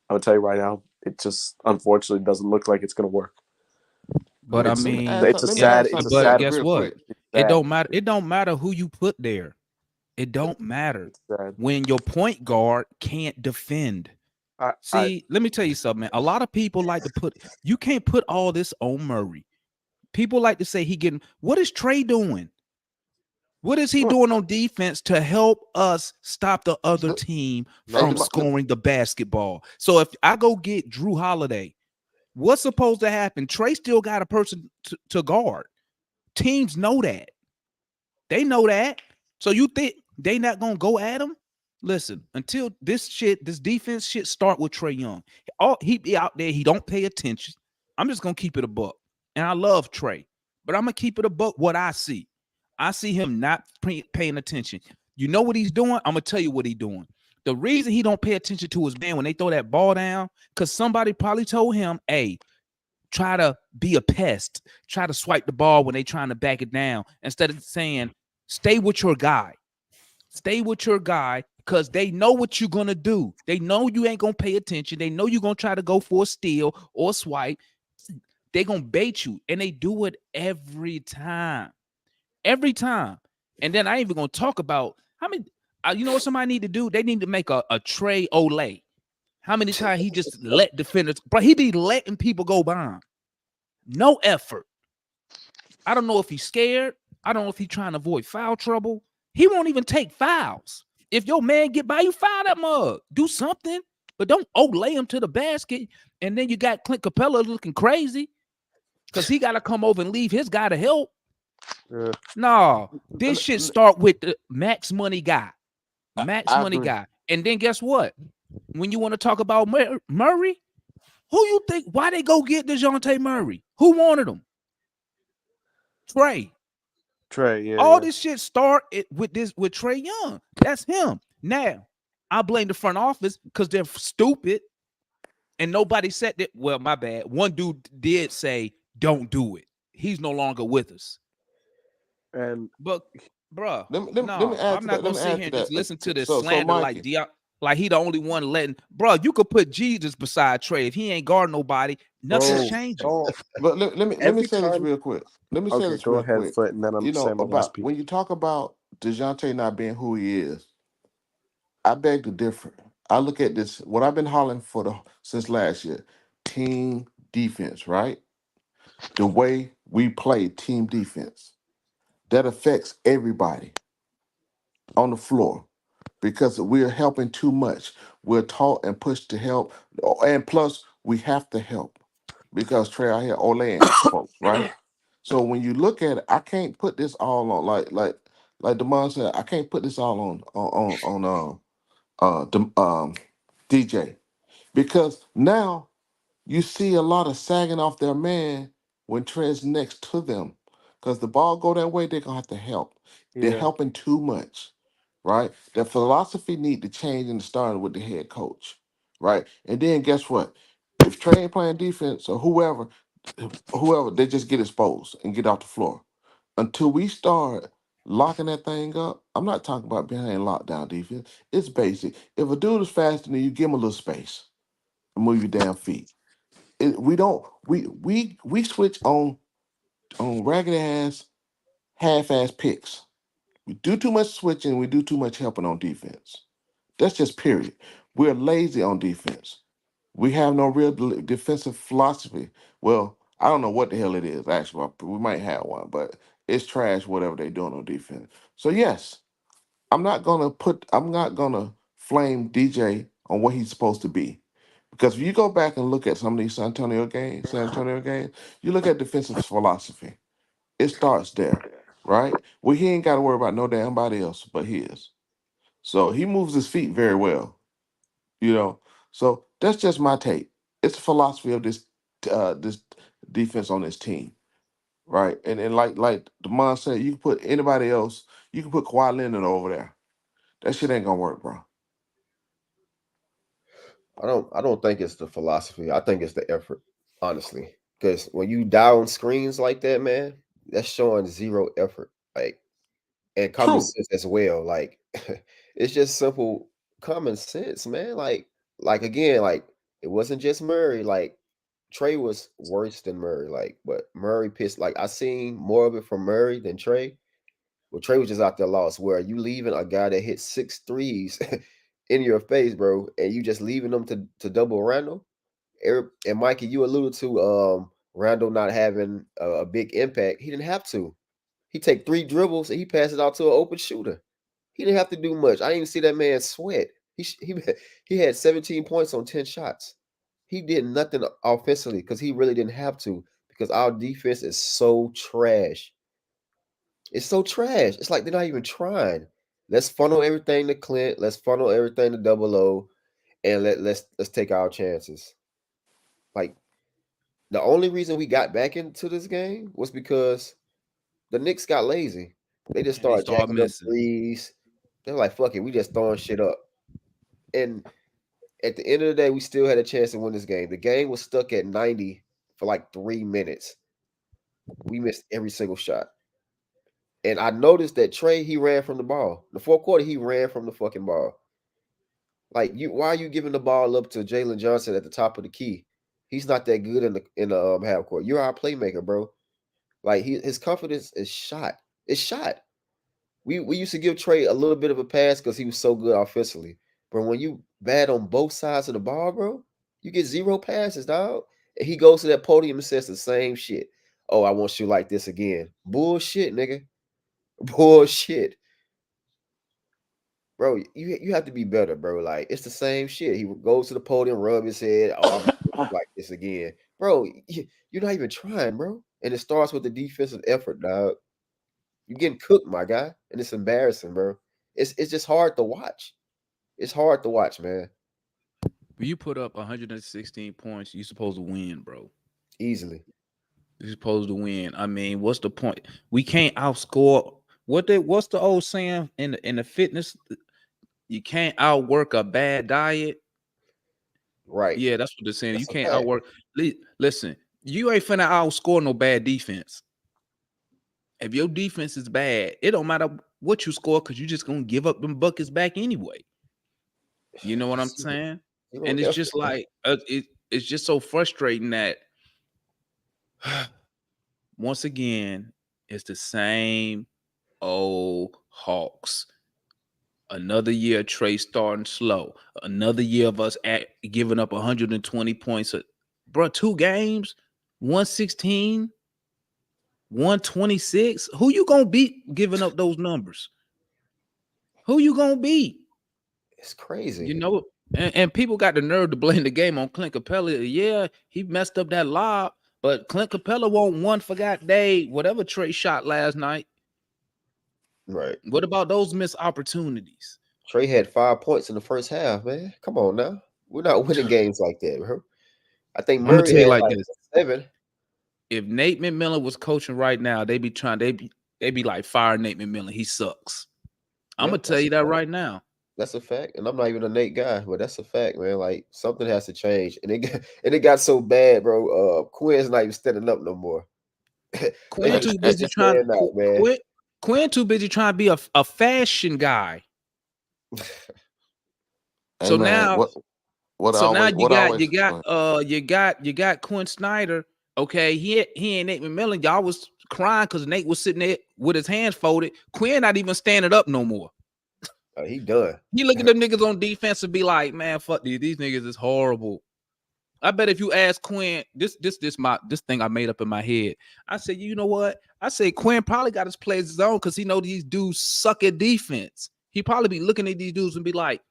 I'm going to tell you right now, it just unfortunately doesn't look like it's going to work. But I Let me mean, ask something to but that guess real what? quick. It don't matter. It don't matter who you put there. It don't matter when your point guard can't defend. See, let me tell you something, man. A lot of people like to you can't put all this on Murray. People like to say what is Trae doing? What is he doing on defense to help us stop the other team from scoring the basketball? So if I go get Drew Holiday, what's supposed to happen? Trae still got a person to guard. Teams know that. They know that. So you think they not gonna go at him? Listen, until this defense shit start with Trae Young. He be out there, he don't pay attention. I'm just gonna keep it a buck. And I love Trae, but I'm gonna keep it a buck what I see. I see him not paying attention. You know what he's doing? I'm gonna tell you what he's doing. The reason he don't pay attention to his man when they throw that ball down, because somebody probably told him, hey, try to be a pest, try to swipe the ball when they trying to back it down, instead of saying, stay with your guy. Stay with your guy, because they know what you're going to do. They know you ain't going to pay attention. They know you're going to try to go for a steal or swipe. They're going to bait you, and they do it every time. Every time. And then I ain't even gonna talk about how many. You know what somebody need to do? They need to make a Trae Olay. How many times he just let defenders, but he be letting people go by him. No effort. I don't know if he's scared. I don't know if he's trying to avoid foul trouble. He won't even take fouls. If your man get by you, foul that mug. Do something, but don't lay him to the basket. And then you got Clint Capella looking crazy because he got to come over and leave his guy to help. No, this shit start with the max money guy. Max money agree. guy. And then guess what? When you want to talk about Murray, who you think? Why they go get Dejounte Murray? Who wanted him? Trae. Yeah. All this shit start with Trae Young. That's him. Now, I blame the front office because they're stupid and nobody said that. Well, my bad. One dude did say, "Don't do it." He's no longer with us. And But, bruh, Let no, me add I'm to not that. Let gonna me sit add here to and just that. listen to this So slander Mikey, like he the only one letting. Bruh, you could put Jesus beside Trae. If he ain't guard nobody, nothing's bro, changing. oh, but let me every say this time. real quick. Let me say Okay, this go real ahead, quick. Foot, and then I'm You know saying my last about piece. when you talk about Dejounte not being who he is, I beg to differ. I look at this. What I've been hollering for since last year, team defense, right? The way we play team defense that affects everybody on the floor because we're helping too much. We're taught and pushed to help, and plus we have to help because Trey out here olaying folks, right? So when you look at it, I can't put this all on like Demond said. I can't put this all on DJ because now you see a lot of sagging off their man when Trey's next to them. Because the ball go that way, they're gonna have to help. They're Yeah, helping too much, right? The philosophy need to change and starting with the head coach, right? And then guess what? If Trey ain't playing defense or whoever, they just get exposed and get off the floor. Until we start locking that thing up, I'm not talking about behind lockdown defense. It's basic. If a dude is faster than you, give him a little space and move your damn feet. We don't we switch on ragged ass half ass picks. We do too much switching. We do too much helping on defense. That's just period. We're lazy on defense. We have no real defensive philosophy. Well, I don't know what the hell it is. Actually, we might have one, but it's trash. Whatever they're doing on defense. So yes, I'm not gonna flame DJ on what he's supposed to be. Because if you go back and look at some of these San Antonio games, you look at defensive philosophy. It starts there, right? Well, he ain't got to worry about no damn body else but his. So he moves his feet very well, you know. So that's just my take. It's the philosophy of this defense on this team, right? And like Demond said, you can put anybody else. You can put Kawhi Leonard over there. That shit ain't gonna work, bro. I don't think it's the philosophy. I think it's the effort, honestly. Because when you down screens like that, man, that's showing zero effort. Like, and common True. sense as well. Like, it's just simple common sense, man. Like again, like it wasn't just Murray. Like Trey was worse than Murray. Like, but Murray pissed. Like I seen more of it from Murray than Trey. Well, Trey was just out there lost. Where you leaving a guy that hit 6 threes in your face, bro, and you just leaving them to double Randall? And Mikey, you alluded to Randall not having a big impact. He didn't have to. He take 3 dribbles and he passed it out to an open shooter. He didn't have to do much. I didn't even see that man sweat. He had 17 points on 10 shots. He did nothing offensively because he really didn't have to because our defense is so trash. It's so trash. It's like they're not even trying. Let's funnel everything to Clint. Let's funnel everything to Double O, and let's take our chances. Like the only reason we got back into this game was because the Knicks got lazy. They just And they started start jacking up missing. threes. They're like, fuck it, we just throwing shit up. And at the end of the day, we still had a chance to win this game. The game was stuck at 90 for like 3 minutes. We missed every single shot. And I noticed that Trey, he ran from the ball. The fourth quarter, he ran from the fucking ball. Like why are you giving the ball up to Jalen Johnson at the top of the key? He's not that good in the half court. You're our playmaker, bro. Like his confidence is shot. It's shot. We used to give Trey a little bit of a pass because he was so good offensively. But when you bad on both sides of the ball, bro, you get zero passes, dog. And he goes to that podium and says the same shit. Oh, I want you like this again. Bullshit, nigga. Bullshit. Bro, you have to be better, bro. Like, it's the same shit. He goes to the podium, rub his head. Oh, I'm like this again. Bro, you're not even trying, bro. And it starts with the defensive effort, dog. You're getting cooked, my guy. And it's embarrassing, bro. It's just hard to watch. It's hard to watch, man. When you put up 116 points, you're supposed to win, bro. Easily. You're supposed to win. I mean, what's the point? We can't outscore. What's the old saying in the fitness? You can't outwork a bad diet. Right. Yeah, that's what they're saying. That's You a can't fact. outwork. Listen, you ain't finna outscore no bad defense. If your defense is bad, it don't matter what you score because you're just gonna give up them buckets back anyway. You know what I'm saying? And it's just like it's just so frustrating that once again it's the same old Hawks. Another year, Trae starting slow. Another year of us giving up 120 points. Bro, 2 games, 116, 126. Who you gonna beat giving up those numbers? Who you gonna beat? It's crazy. You know, and people got the nerve to blame the game on Clint Capella. Yeah, he messed up that lob, but Clint Capella won't one forgot day, whatever Trae shot last night. Right. What about those missed opportunities? Trey had 5 points in the first half, man. Come on now. We're not winning games like that, bro. I think I'm gonna Murray tell you had like like this. 7. If Nate McMillan was coaching right now, they be like fire Nate McMillan. He sucks. I'm Yeah, gonna tell that's you a that fact. right now. That's a fact. And I'm not even a Nate guy, but that's a fact, man. Like, something has to change. And it got so bad, bro. Quinn's not even standing up no more. Let Quinn him too stretch busy his trying hand out, man. Quinn too busy trying to be a fashion guy. Hey So man, now you what got always go ahead. you got Quinn Snyder. Okay, he ain't Nate McMillan. Y'all was crying because Nate was sitting there with his hands folded. Quinn not even standing up no more. He done. He look at them niggas on defense and be like, man, fuck these niggas is horrible. I bet if you ask Quinn, this thing I made up in my head. I said, you know what? I say Quinn probably got his plays his own because he know these dudes suck at defense. He probably be looking at these dudes and be like,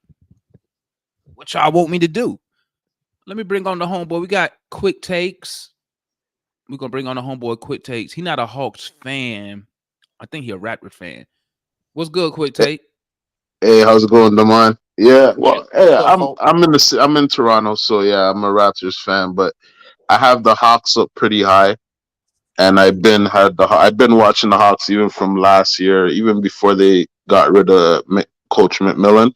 what y'all want me to do? Let me bring on the homeboy. We got quick takes. We're gonna bring on the homeboy quick takes. He not a Hawks fan. I think he a Raptor fan. What's good, quick take? Hey, how's it going, Damon? Yeah, Man, well, hey, What's up, folks? I'm in Toronto, so yeah, I'm a Raptors fan, but I have the Hawks up pretty high, and I've been watching the Hawks even from last year, even before they got rid of Coach McMillan,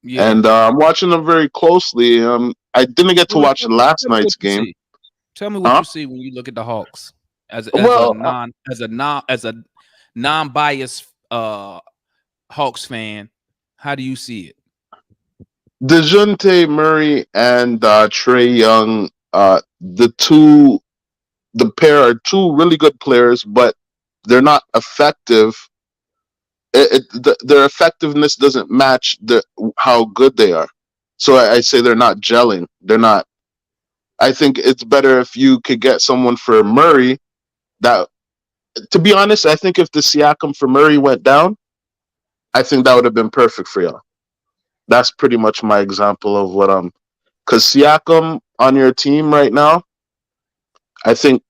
yeah. and I'm watching them very closely. I didn't get to Well, watch last tell me what night's you game, see. Tell me what huh? you see when you look at the Hawks as Well, a non-biased Hawks fan. How do you see it? Dejounte Murray and Trae Young, the pair are two really good players, but they're not effective. Their effectiveness doesn't match how good they are. So I say they're not gelling. They're not. I think it's better if you could get someone for Murray. That, to be honest, I think if the Siakam for Murray went down, I think that would have been perfect for y'all. That's pretty much my example of what I'm. Because Siakam on your team right now, I think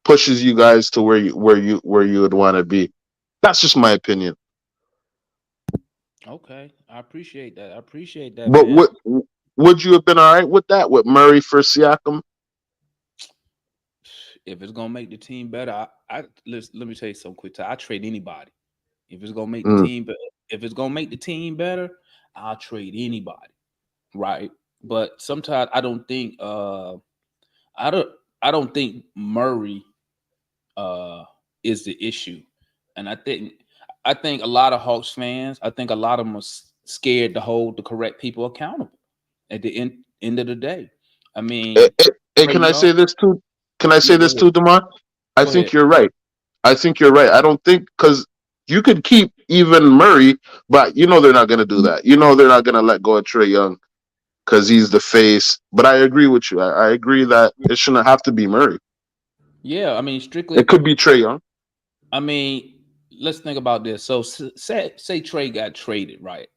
pushes you guys to where you would want to be. That's just my opinion. Okay, I appreciate that. I appreciate that, But man. would you have been all right with that with Murray for Siakam? If it's gonna make the team better, let me tell you something quick. I trade anybody. If it's gonna make the Mm. team better, if it's gonna make the team better, I'll trade anybody. Right. But sometimes I don't I don't think Murray is the issue. And I think a lot of Hawks fans, I think a lot of them are scared to hold the correct people accountable at the end of the day. I Hey, mean, hey, Trae can I Young, say this too? Can I yeah, say this too, Demar? I go think ahead. you're right. I think you're right. I don't think because you could keep even Murray, but you know they're not going to do that. You know they're not going to let go of Trae Young because he's the face. But I agree with you. I agree that it shouldn't have to be Murray. Yeah, I mean, It strictly. could be Trae Young. I mean, let's think about this. So say Trey got traded, right?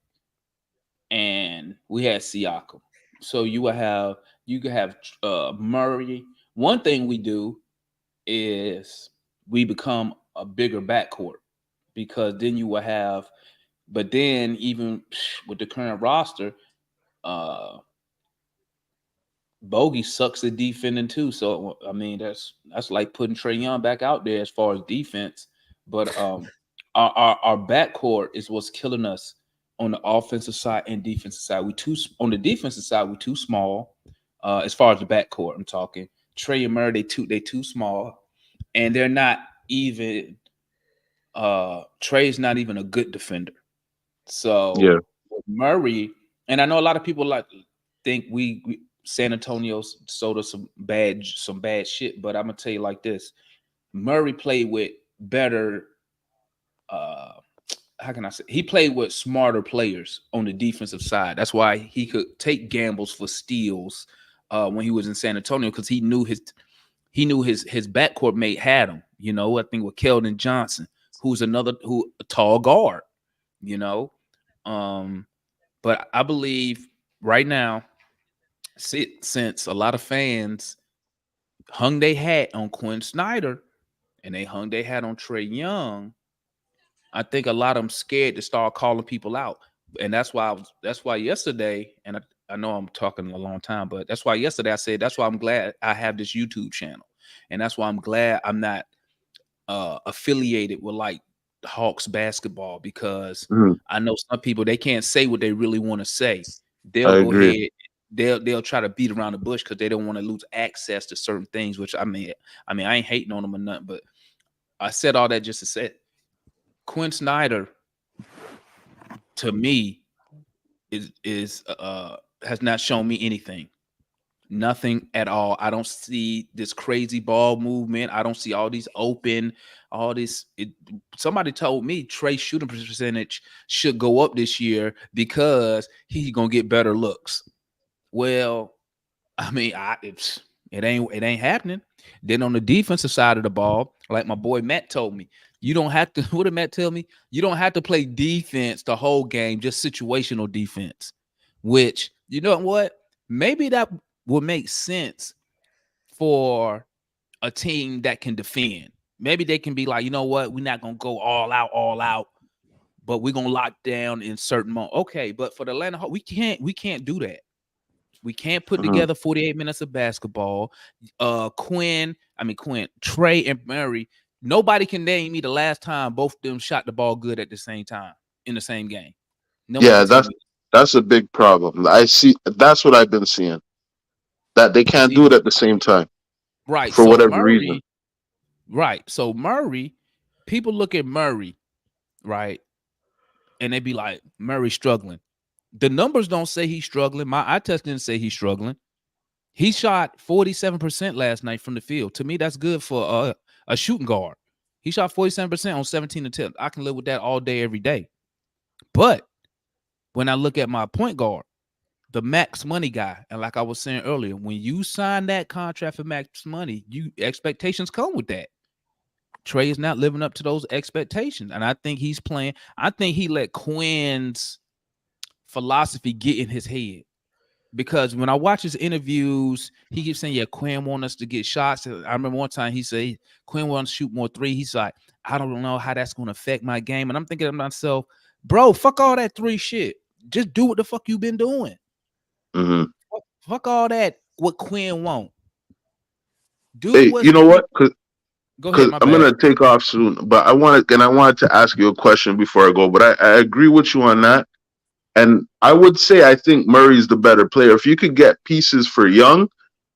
And we had Siakam. So you could have Murray. One thing we do is we become a bigger backcourt because then you will have. But then even with the current roster, uh, Bogey sucks at defending too. So I mean, that's like putting Trae Young back out there as far as defense. But our backcourt is what's killing us on the offensive side and defensive side. We too on the defensive side, we're too small. As far as the backcourt, I'm talking. Trae and Murray, they too small, and they're not even. Trey's not even a good defender. So Yeah. Murray, and I know a lot of people like think we San Antonio sold us some bad shit, but I'm gonna tell you like this: Murray played with better. Uh, how can I say? He played with smarter players on the defensive side. That's why he could take gambles for steals when he was in San Antonio because he knew his backcourt mate had him. You know, I think with Keldon Johnson, who's a tall guard. You know, um, but I believe right now, since a lot of fans hung their hat on Quinn Snyder and they hung their hat on Trae Young, I think a lot of them scared to start calling people out, and that's why yesterday, and I know I'm talking a long time, but that's why yesterday I said that's why I'm glad I have this YouTube channel, and that's why I'm glad I'm not affiliated with like Hawks basketball because Mhm. I know some people they can't say what they really want to say. I They'll go agree. ahead, they'll try to beat around the bush because they don't want to lose access to certain things. Which I mean I ain't hating on them or nothing, but I said all that just to say Quinn Snyder to me is has not shown me anything. Nothing at all. I don't see this crazy ball movement. I don't see all these open, all this. Somebody told me Trey's shooting percentage should go up this year because he's gonna get better looks. Well, I mean, it ain't happening. Then on the defensive side of the ball, like my boy Matt told me, you don't have to. What did Matt tell me? You don't have to play defense the whole game, just situational defense. Which you know what? Maybe that would make sense for a team that can defend. Maybe they can be like, you know what? We're not gonna go all out, but we're gonna lock down in certain moments. Okay, but for the Atlanta Hawks, we can't do that. We can't put Mhm. together 48 minutes of basketball. Trey and Murray. Nobody can name me the last time both of them shot the ball good at the same time in the same game. No one Yeah, can tell that's me. that's a big problem. I see. That's what I've been seeing. That they can't See, do it at the same time right. for So whatever reason. Murray, right. So Murray, people look at Murray, right, and they be like, Murray struggling. The numbers don't say he's struggling. My eye test didn't say he's struggling. He shot 47% last night from the field. To me, that's good for a shooting guard. He shot 47% on 17 attempts. I can live with that all day, every day. But when I look at my point guard, the max money guy, and like I was saying earlier, when you sign that contract for max money, you expectations come with that. Trey is not living up to those expectations. And I think he's playing. I think he let Quinn's philosophy get in his head. Because when I watch his interviews, he keeps saying, "Yeah, Quinn want us to get shots." I remember one time he said Quinn wants to shoot more three. He's like, "I don't know how that's going to affect my game." And I'm thinking to myself, "Bro, fuck all that three shit. Just do what the fuck you been doing. Hmm. Fuck all that. What Quinn want? Do Hey, what's you know do." what? Go ahead. Because My I'm bad. gonna take off soon, but I wanted to ask you a question before I go. But I agree with you on that, and I would say I think Murray's the better player. If you could get pieces for Young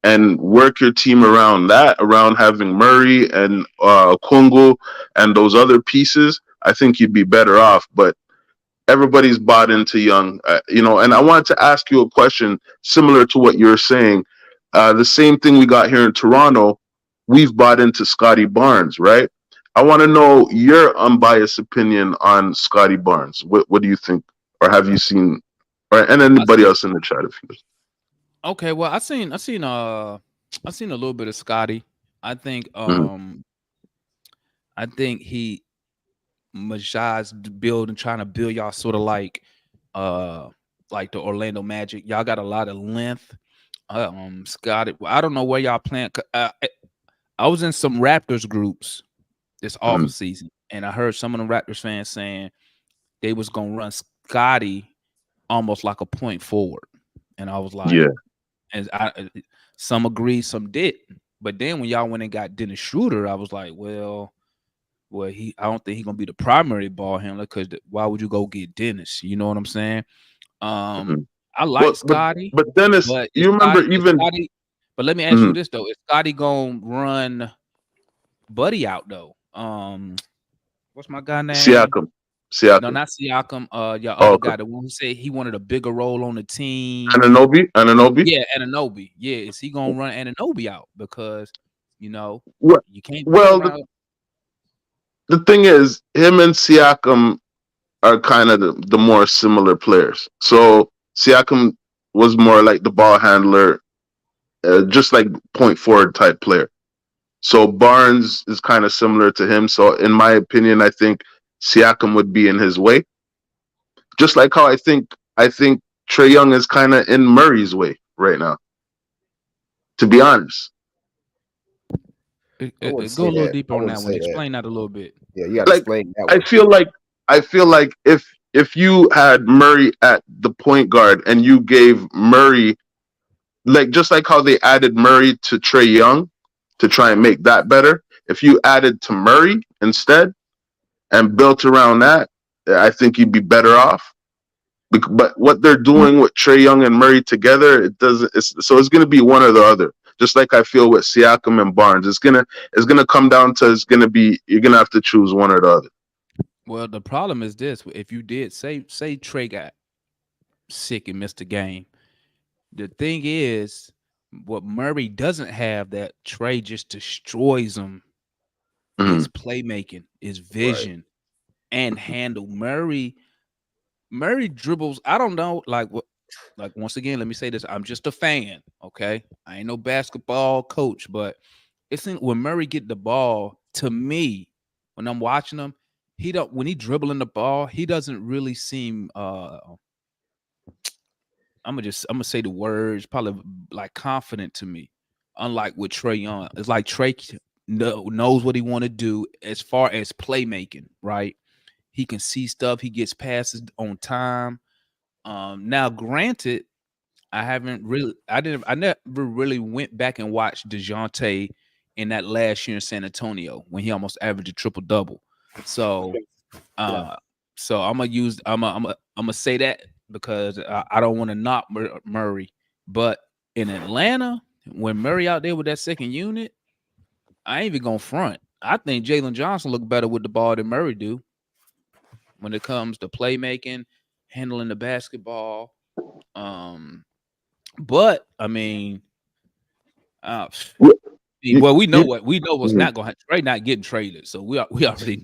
and work your team around that, around having Murray and Kungu and those other pieces, I think you'd be better off. But everybody's bought into Young, And I wanted to ask you a question similar to what you're saying. The same thing we got here in Toronto, we've bought into Scotty Barnes, right? I want to know your unbiased opinion on Scotty Barnes. What do you think, or have you seen, or and I anybody seen, else in the chat if you. okay, well, I seen a little bit of Scotty. I think Mhm. I think he Majai's building, trying to build y'all sort of like the Orlando Magic. Y'all got a lot of length. Scotty, I don't know where y'all playing. I was in some Raptors groups this off Mhm. season, and I heard some of the Raptors fans saying they was gonna run Scotty almost like a point forward, and I was like, Yeah. and some agreed, some did. But then when y'all went and got Dennis Schroeder, I was like, well, I don't think he's gonna be the primary ball handler because why would you go get Dennis? You know what I'm saying? Um, Mhm. I like Well, Scotty, but Dennis, but you remember Is even. Scotty? But let me ask you Mhm. this though: is Scotty gonna run Buddy out though? What's my guy name? Siakam, No, Siakam. not Siakam. Your Oh, other okay. guy, the one who said he wanted a bigger role on the team. Ananobi. Yeah, Ananobi. Yeah, is he gonna run Ananobi out? Because you know Well, you can't build well, around. the thing is, him and Siakam are kind of the more similar players. So Siakam was more like the ball handler, just like point forward type player. So Barnes is kind of similar to him. So in my opinion, I think Siakam would be in his way. Just like how I think Trae Young is kind of in Murray's way right now. To be honest, I wouldn't Go say a little that. deeper I on wouldn't that one. say that. Explain that a little bit. Yeah, you got to like explain that I one. feel like I feel like if you had Murray at the point guard and you gave Murray, like just like how they added Murray to Trae Young to try and make that better, if you added to Murray instead and built around that, I think you'd be better off. But what they're doing with Trae Young and Murray together, it doesn't. It's going to be one or the other. Just like I feel with Siakam and Barnes, it's gonna come down to it's gonna be you're gonna have to choose one or the other. Well, the problem is this: if you did say Trey got sick and missed a game, the thing is, what Murray doesn't have that Trey just destroys him Mm-hmm. is playmaking, is Right. vision, and handle. Murray dribbles. I don't know, like what. Like once again, let me say this: I'm just a fan. Okay, I ain't no basketball coach, but when Murray get the ball to me when I'm watching him, he don't when he dribbling the ball, he doesn't really seem I'm gonna say the words probably like confident to me. Unlike with Trae Young, it's like Trey knows what he want to do as far as playmaking, right? He can see stuff, he gets passes on time. Now granted, I never really went back and watched Dejounte in that last year in San Antonio when he almost averaged a triple double. So Yeah. uh I'm gonna say that because I don't want to knock Murray, but in Atlanta, when Murray out there with that second unit, I ain't even gonna front. I think Jalen Johnson look better with the ball than Murray do when it comes to playmaking, handling the basketball. Um, but I mean, uh, You, you, well, you, we know what's mhm. not going to Trey not getting traded, so we already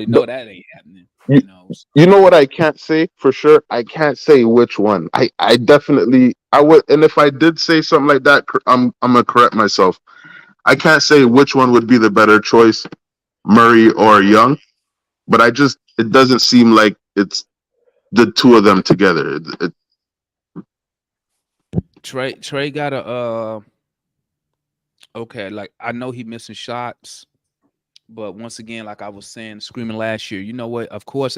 know But that ain't happening. you, You know, you know what I can't say for sure. I can't say which one. I definitely I would, and if I did say something like that, I'm gonna correct myself. I can't say which one would be the better choice, Murray or Young. But it doesn't seem like it's the two of them together. Trey got a okay. Like I know he missing shots, but once again, like I was saying, screaming last year. You know what? Of course,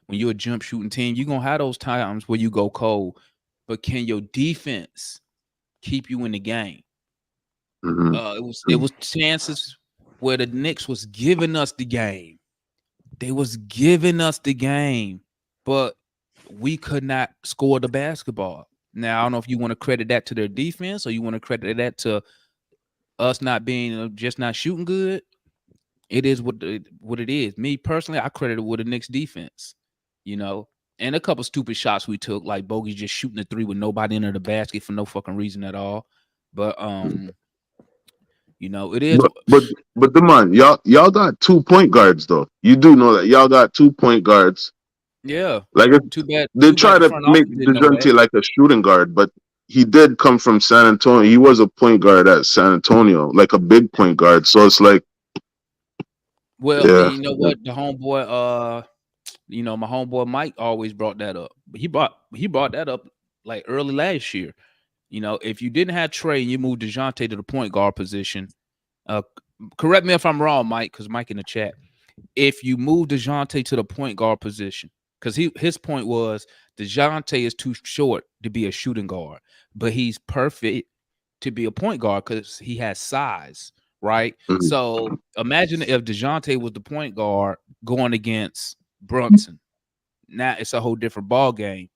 when you're a jump shooting team, you're gonna have those times where you go cold. But can your defense keep you in the game? Mhm. It was chances where the Knicks was giving us the game. They was giving us the game, but we could not score the basketball. Now I don't know if you want to credit that to their defense or you want to credit that to us not being just not shooting good. It is what it is. Me personally, I credit it with the Knicks defense, you know, and a couple stupid shots we took, like Bogey just shooting the three with nobody into the basket for no fucking reason at all. But It is. But the man, y'all got 2 point guards though. You do know that y'all got 2 point guards. Yeah. Like Too bad. they Too bad try the to front make office didn't know that. Dejounte like a shooting guard, but he did come from San Antonio. He was a point guard at San Antonio, like a big point guard. So it's like, Well, and yeah, you know what? The homeboy, my homeboy Mike always brought that up. But he brought that up like early last year. If you didn't have Trae and you moved DeJounte to the point guard position, uh, correct me if I'm wrong, Mike, because Mike in the chat. If you move DeJounte to the point guard position, because his point was DeJounte is too short to be a shooting guard, but he's perfect to be a point guard because he has size, right? mhm, So imagine if DeJounte was the point guard going against Brunson. Now it's a whole different ball game.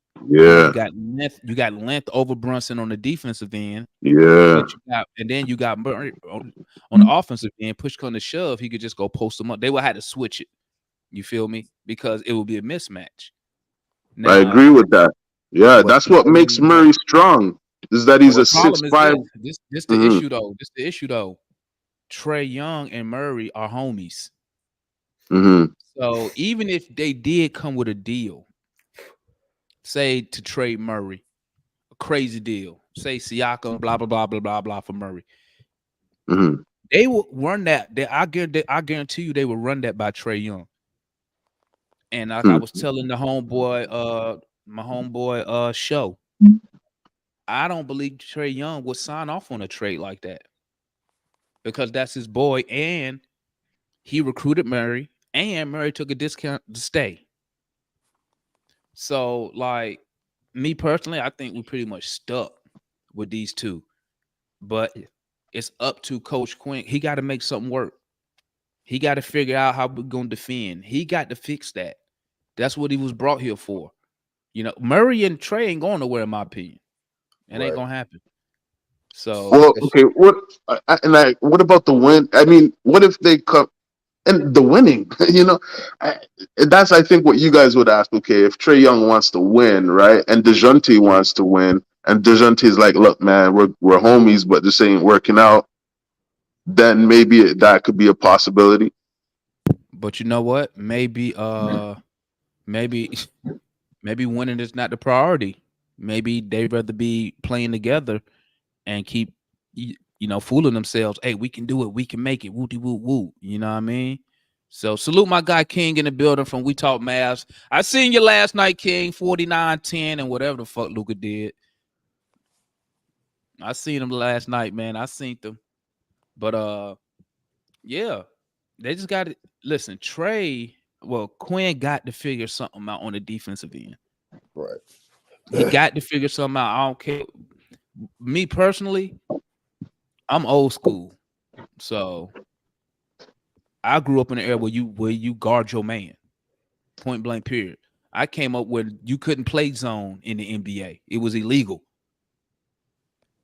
You yeah, got length over Brunson on the defensive end, yeah, and then you got Murray on the offensive end. Push come to shove, he could just go post them up. They would have to switch it. You feel me? Because it will be a mismatch. I Now, agree with that. Yeah, But that's what makes yeah. Murray strong. Is that he's Well, a the six problem is five. this the Mm-hmm, issue though. This the issue though. Trae Young and Murray are homies. mm-hmm, So even if they did come with a deal, say to trade Murray, a crazy deal, say Siakam, blah blah blah blah blah blah for Murray, mm-hmm, they will run that. I guarantee you, they will run that by Trae Young. And like I was telling the homeboy, my homeboy, show, I don't believe Trae Young would sign off on a trade like that because that's his boy, and he recruited Murray, and Murray took a discount to stay. So, like me personally, I think we're pretty much stuck with these two. But it's up to Coach Quinn. He got to make something work. He got to figure out how we're gonna defend. He got to fix that. That's what he was brought here for. Murray and Trae ain't going nowhere, in my opinion. It ain't right. gonna happen. So Well, okay. What about the win? I mean, what if they come and the winning? I, that's I think what you guys would ask. Okay, if Trey Young wants to win, right, and Dejounte wants to win, and Dejounte's like, look, man, we're homies, but this ain't working out. Then maybe that could be a possibility. but you know what? Maybe maybe winning is not the priority. Maybe they'd rather be playing together and keep fooling themselves. Hey, we can do it. We can make it. Wooty woo woo. You know what I mean? So salute my guy King in the building from We Talk Mavs. I seen you last night, King, 49-10 and whatever the fuck Luka did. I seen him last night, man. I seen them. But yeah, they just got to listen. Quinn got to figure something out on the defensive end. Right. He got to figure something out. I don't care. Me personally, I'm old school. So I grew up in an era where you guard your man, point blank. Period. I came up when you couldn't play zone in the NBA; it was illegal.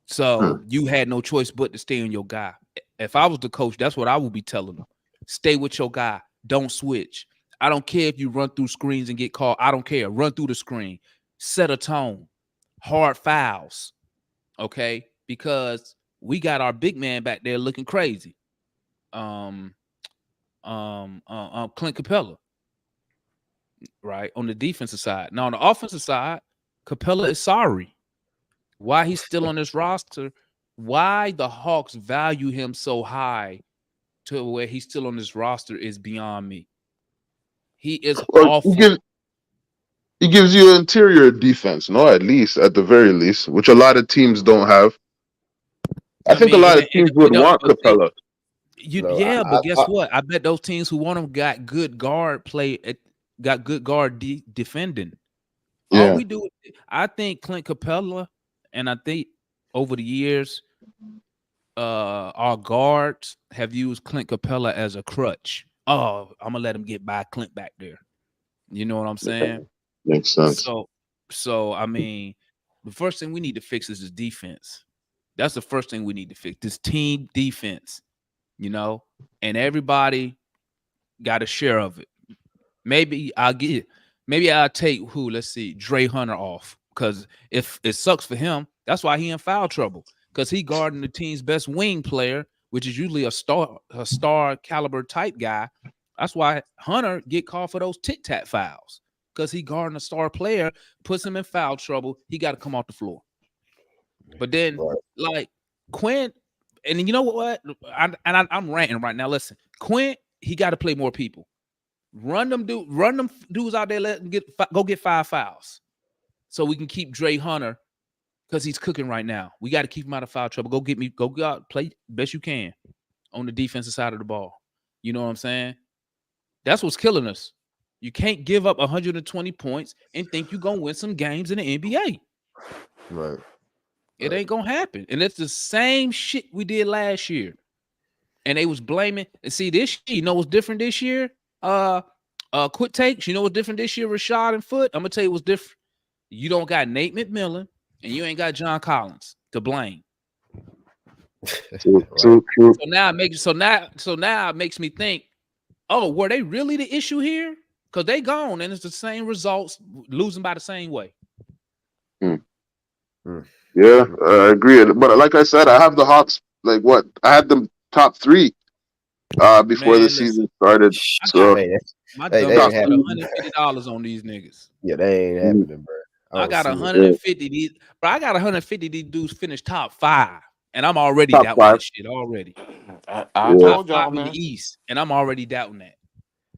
So you had no choice but to stay on your guy. If I was the coach, that's what I would be telling them: stay with your guy. Don't switch. I don't care if you run through screens and get called. I don't care. Run through the screen. Set a tone. Hard fouls. Okay, because we got our big man back there looking crazy. Clint Capella, right, on the defensive side. Now on the offensive side, Capella is sorry. Why he's still on this roster? Why the Hawks value him so high to where he's still on this roster is beyond me. He is Or awful. he gives you interior defense, no, at the very least, which a lot of teams don't have. I I think a mean, lot of teams would it don't. want But see, Capella. No, yeah, but guess what? I bet those teams who want him got good guard play, got good guard defending. All Yeah. we do, I think Clint Capella, and I think over the years, our guards have used Clint Capella as a crutch. Oh, I'm gonna let him get by Clint back there. You know what I'm saying? Makes sense. So I mean, the first thing we need to fix is this defense. That's the first thing we need to fix. This team defense, and everybody got a share of it. Maybe I'll take let's see, Dre Hunter off. Because if it sucks for him, that's why he in foul trouble. Because he guarding the team's best wing player which is usually a star caliber type guy. That's why Hunter get called for those tit tat fouls because he guarding a star player, puts him in foul trouble. He got to come off the floor. But then, Right. like Quinn, and you know what? I'm ranting right now. Listen, Quinn, he got to play more people. Run them dudes out there. Let them go get 5 fouls, so we can keep Dre Hunter because he's cooking right now. We got to keep him out of foul trouble. Go out, play best you can on the defensive side of the ball. You know what I'm saying? That's what's killing us. You can't give up 120 points and think you're gonna win some games in the NBA. Right. It ain't gonna happen. And it's the same shit we did last year. And they was blaming. And see, this year, you know what's different this year? Quick takes. You know what's different this year, Rashad and Foot? I'm gonna tell you what's different. You don't got Nate McMillan and you ain't got John Collins to blame. True. So now it makes me think, oh, were they really the issue here? Because they gone and it's the same results, losing by the same way. Yeah, I agree. But like I said, I have the Hawks. Like what? I had them top 3 before the season started. So My dumb ass got $150 on these niggas. Yeah, they ain't happening, bro. I got 150. These, bro, I got 150. These dudes finished top 5, and I'm already doubting that shit already. I told y'all, man. In the East, and I'm already doubting that.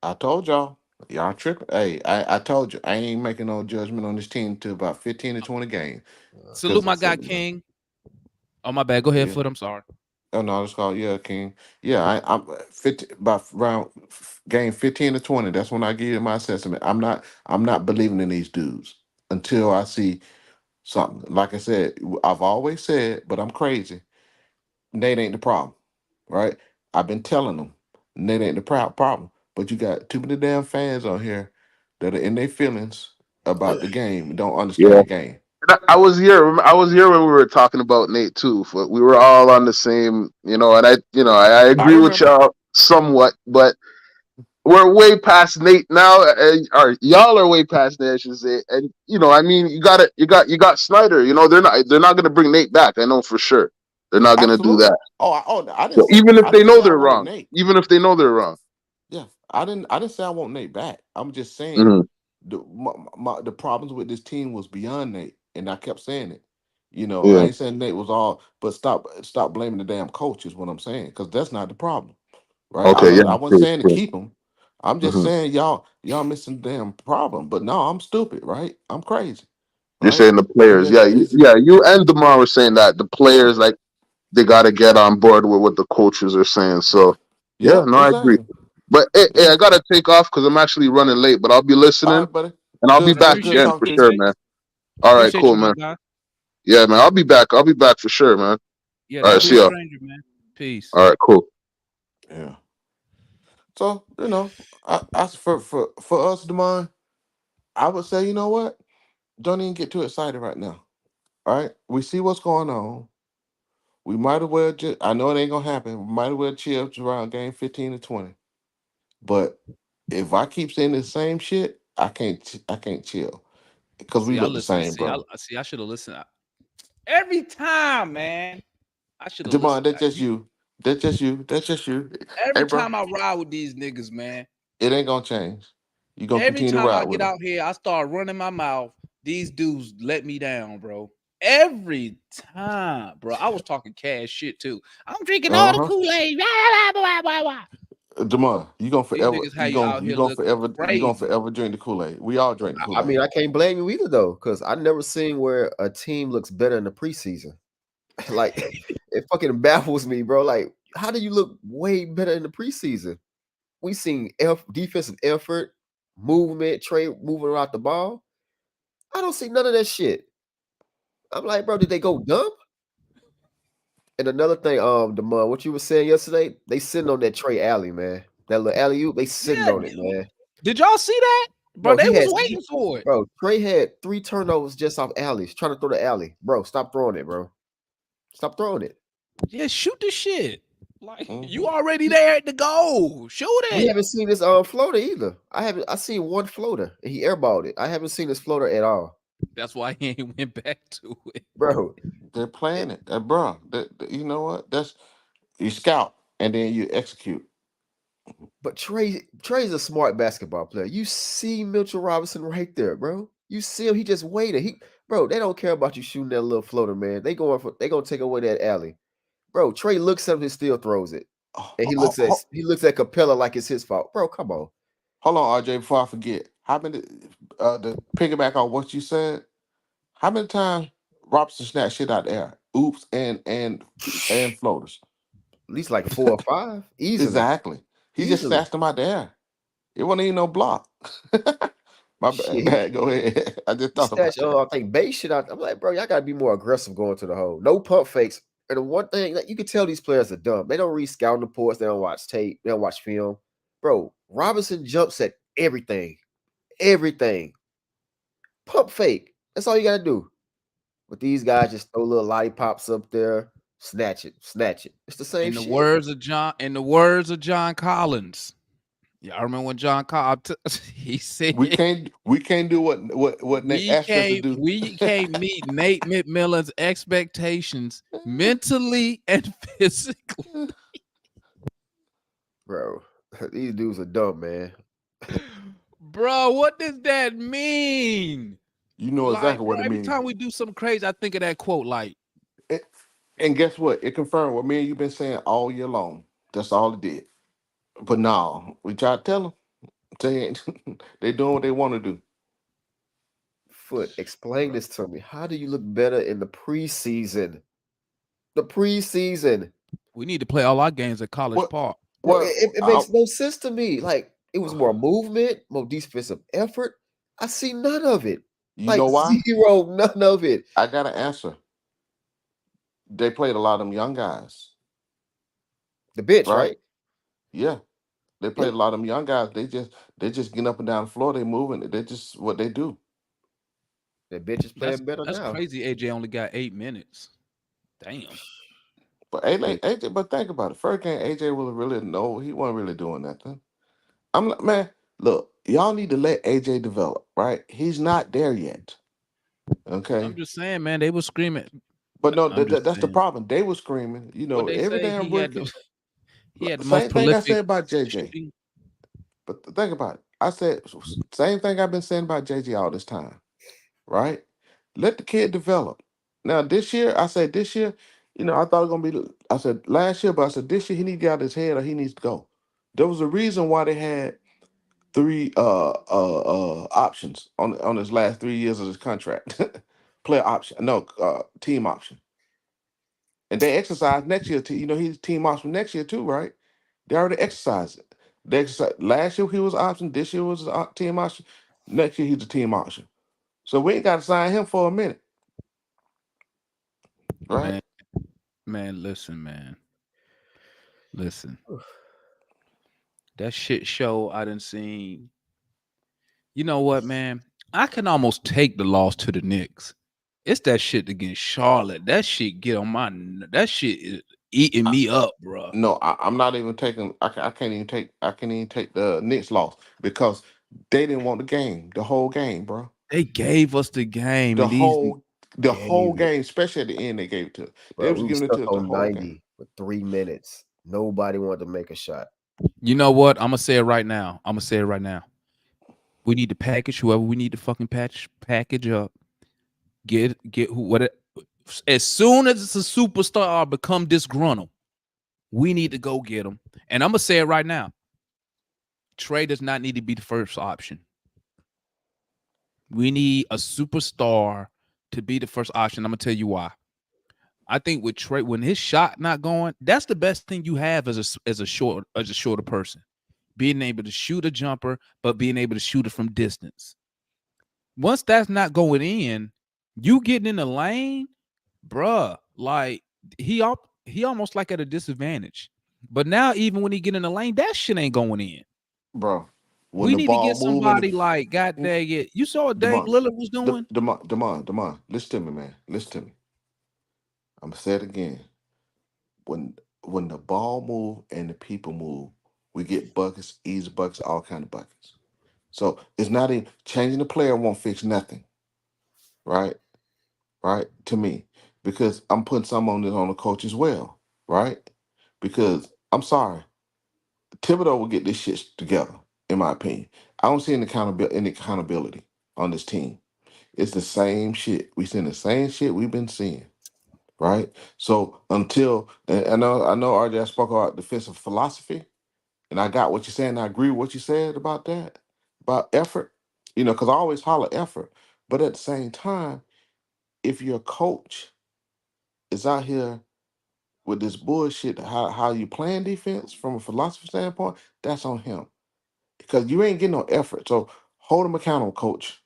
I told y'all tripping. Hey, I told you I ain't making no judgment on this team until about 15 to 20 games. Salute my guy King. Oh my bad. Go ahead, Foot. I'm sorry. Oh no, it's called King. Yeah, I'm 50 about around game 15 to 20. That's when I give you my assessment. I'm not believing in these dudes until I see something. Like I said, I've always said, but I'm crazy. Nate ain't the problem, right? I've been telling them Nate ain't the problem. But you got too many damn fans on here that are in their feelings about the game and don't understand the game. I was here. I was here when we were talking about Nate too. But we were all on the same, and I agree with y'all somewhat, but we're way past Nate now, or y'all are way past Nate, I should say. And you got Snyder. They're not going to bring Nate back. I know for sure they're not going to do that. I didn't. So even if they know they're wrong, yeah, I didn't say I want Nate back. I'm just saying the problems with this team was beyond Nate, and I kept saying it. I ain't saying Nate was all, but stop blaming the damn coach is what I'm saying, because that's not the problem, right? Okay, I wasn't saying to keep him. I'm just saying y'all missing the damn problem. But no, I'm stupid, right? I'm crazy. You're saying the players, you and DeMar were saying that the players they got to get on board with what the coaches are saying. So exactly. I agree. But hey, I gotta take off because I'm actually running late. But I'll be listening, all right, buddy. And I'll be back again for sure, man. All right, cool, man. Yeah, man. I'll be back for sure, man. Yeah, all right, see y'all. Man. Peace. All right, cool. Yeah. So I for us, Demond, I would say, you know what? Don't even get too excited right now. All right, we see what's going on. We might as well just. I know it ain't gonna happen. We might as well chill around game 15 to 20. But if I keep saying the same shit, I can't chill because we look the same, bro. I should have listened every time, man. I should have listened. That's just you. That's just you. Every time I ride with these niggas, man, it ain't gonna change. You gonna continue to ride with them. Every time I get out here, I start running my mouth. These dudes let me down, bro. Every time, bro. I was talking cash shit too. I'm drinking all the Kool-Aid. Demar, you gonna forever drink the Kool-Aid. We all drink the Kool-Aid. I mean, I can't blame you either though, because I never seen where a team looks better in the preseason. Like it fucking baffles me, bro. Like, how do you look way better in the preseason? We seen defensive effort, movement, Trae moving around the ball. I don't see none of that shit. I'm like, bro, did they go dump? And another thing, DeMond, what you were saying yesterday, they sitting on that Trae alley, man. That little alley-oop, they sitting on it, man. Did y'all see that? Bro, they was waiting for it. Bro, Trae had 3 turnovers just off alleys, trying to throw the alley. Bro, stop throwing it, bro. Stop throwing it. Yeah, shoot the shit. Like you already there at the goal. Shoot it. We haven't seen this floater either. I seen one floater. He airballed it. I haven't seen this floater at all. That's why he ain't went back to it, bro. They're playing it, bro. You know what? You scout and then you execute. But Trey's a smart basketball player. You see Mitchell Robinson right there, bro. You see him. He just waited. Bro, they don't care about you shooting that little floater, man. They gonna take away that alley, bro. Trey looks at him and still throws it, and he looks at Capella like it's his fault, bro. Come on. Hold on, RJ, before I forget. How many to piggyback on what you said? How many times Robinson snatched shit out there? Oops and floaters. At least like 4 or 5, easily, Exactly. He just easily. snatched them out there. It wasn't even no block. My bad, Shit. bad. Go ahead. I just He thought about snatched. that. I think base shit out. I'm like, bro, y'all gotta be more aggressive going to the hole. No pump fakes. And the one thing that you can tell these players are dumb. They don't read scouting reports. They don't watch tape. They don't watch film. Bro, Robinson jumps at everything. Everything. Pump fake. That's all you gotta do. But these guys just throw little lollipops up there, snatch it, snatch it. It's the same In the shit. words of John Collins. Yeah, I remember when John Collins he said We can't do what Nick asked us to do. we can't meet Nate McMillan's expectations mentally and physically. Bro, these dudes are dumb, man. Bro, what does that mean? You know Like, exactly bro, what it every means. time we do something crazy, I think of that quote. Like, And guess what? It confirmed what me and you been saying all year long. That's all it did. But no, we tried to tell them. They doing what they want to do. Foot, explain this to me. How do you look better in the preseason? The preseason. we need to play all our games at College What? Park. Bro, Well, it makes no sense to me. Like, it was more movement, more defensive effort. I see none of it. you Like, know why? zero, none of it. I got an answer. They played a lot of them young guys, The bitch, right? right? Yeah, they Yeah. played a lot of them young guys. They just getting up and down the floor. They moving. They just what they do. The bitch is playing better That's now. crazy. AJ only got 8 minutes. Damn. But AJ, but think about it. First game, AJ was really he wasn't really doing nothing. I'm like, man, look, y'all need to let AJ develop, right? He's not there yet. Okay. I'm just saying, man, they were screaming. But no, I'm just that's the saying. problem. They were screaming, What they every say, damn rookie. he had the most Same thing I prolific said about JJ. shooting. But think about it. I said same thing I've been saying about JJ all this time, right? Let the kid develop. Now this year, I thought it was gonna be. I said last year, but I said this year he need to get out of his head or he needs to go. There was a reason why they had three options on his last 3 years of his contract. Player option, no, team option. And they exercise next year too. He's team option next year too, right? They already exercised it. They exercise last year he was option, this year was a team option, next year he's a team option. So we ain't got to sign him for a minute, right? Man, listen, man. Listen. That shit show I done seen. You know what, man? I can almost take the loss to the Knicks. It's that shit against Charlotte. That shit get on my. That shit is eating me up, bro. No, I'm not even taking. I can't even take. I can't even take the Knicks loss because they didn't want the game, the whole game, bro. They gave us the game, The and these whole Gave it. game, especially at the end, they gave it to. They Bro, was we were giving it to stuck us the on whole game. 90 for 3 minutes. Nobody wanted to make a shot. You know what? I'm gonna say it right now. We need to package whoever we need to fucking package up. Get as soon as it's a superstar become disgruntled, we need to go get them. And I'm gonna say it right now. Trae does not need to be the first option. We need a superstar to be the first option. I'm gonna tell you why. I think with Trae, when his shot not going, that's the best thing you have as a shorter person. Being able to shoot a jumper, but being able to shoot it from distance. Once that's not going in, you getting in the lane, bruh. Like he almost like at a disadvantage. But now, even when he get in the lane, that shit ain't going in. Bro, when We the need to ball get moving, somebody like God dang it. You saw what Dame Demond, Lillard was doing? Demond, listen to me, man. Listen to me. I'm gonna say it again. When the ball move and the people move, we get buckets, easy buckets, all kind of buckets. So it's not even changing the player won't fix nothing, right? Right? To me, because I'm putting some on this on the coach as well, right? because I'm sorry, Thibodeau will get this shit together. In my opinion, I don't see any accountability on this team. It's the same shit. We seeing the same shit we've been seeing, right? So until and I know RJ spoke about defensive philosophy, and I got what you're saying. I agree with what you said about that, about effort. Because I always holler effort, but at the same time, if your coach is out here with this bullshit, how you playing defense from a philosophy standpoint, that's on him because you ain't getting no effort. So hold him accountable, coach.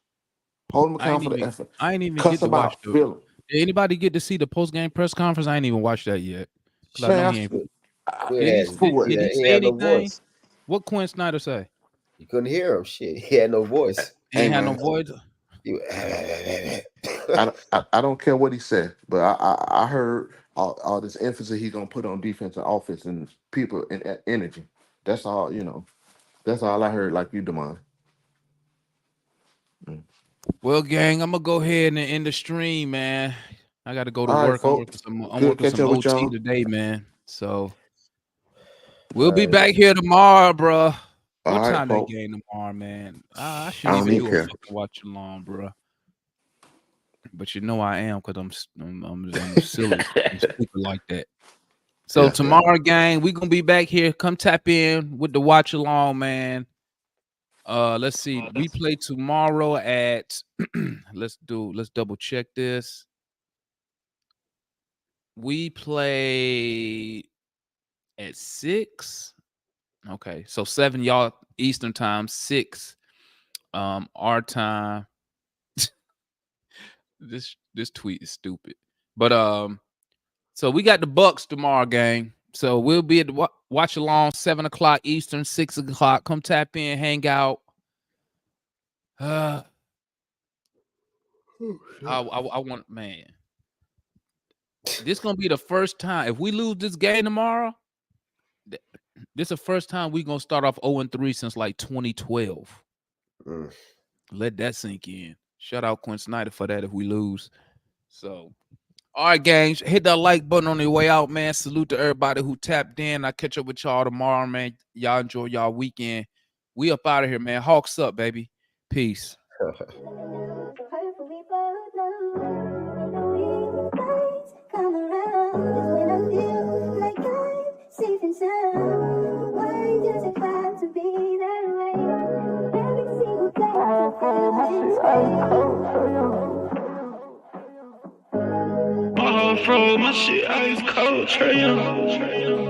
Hold him accountable for the effort. I ain't even Cuss get to him watch out, the. feel him. Did anybody get to see the post game press conference? I ain't even watched that yet because I know Man, he ain't. Quinn Did he? has for Did, what? did he he say had no anything? voice. What Quinn Snyder say? You couldn't hear him. Shit, he had no voice. He Hey ain't had no man, voice. He, I don't care what he said, but I heard all this emphasis he's gonna put on defense and offense and people and energy. That's all That's all I heard. Like you, Demond. Well, gang, I'm gonna go ahead and end the stream, man. I got to go to All right, work. folks. I'm Good working catch some up with OT y'all. today, man. So we'll all be right. back here tomorrow, bro. All What right, time that folks. game tomorrow, man? I I shouldn't don't even even do a care. fucking watch along, bro. But you know I am because I'm silly. I'm stupid like that. So Yeah. tomorrow, gang, we gonna be back here. Come tap in with the watch along, man. Let's see. We play tomorrow at let's double check this. We play at 6. Okay, so 7 y'all Eastern time, 6 our time. This tweet is stupid. But so we got the Bucks tomorrow, gang. So we'll be at the watch along 7 o'clock Eastern, 6 o'clock. Come tap in, hang out. I want, man. This gonna be the first time. If we lose this game tomorrow, this is the first time we gonna start off 0-3 since like 2012. Let that sink in. Shout out Quinn Snyder for that if we lose. So, all right, gang, hit that like button on your way out, man. Salute to everybody who tapped in. I'll catch up with y'all tomorrow, man. Y'all enjoy y'all weekend. We up out of here, man. Hawks up, baby. Peace. Safe and sound. Why does it have to be that way? Every single day I feel this way. My heart froze, my shit ice cold, Trae Young.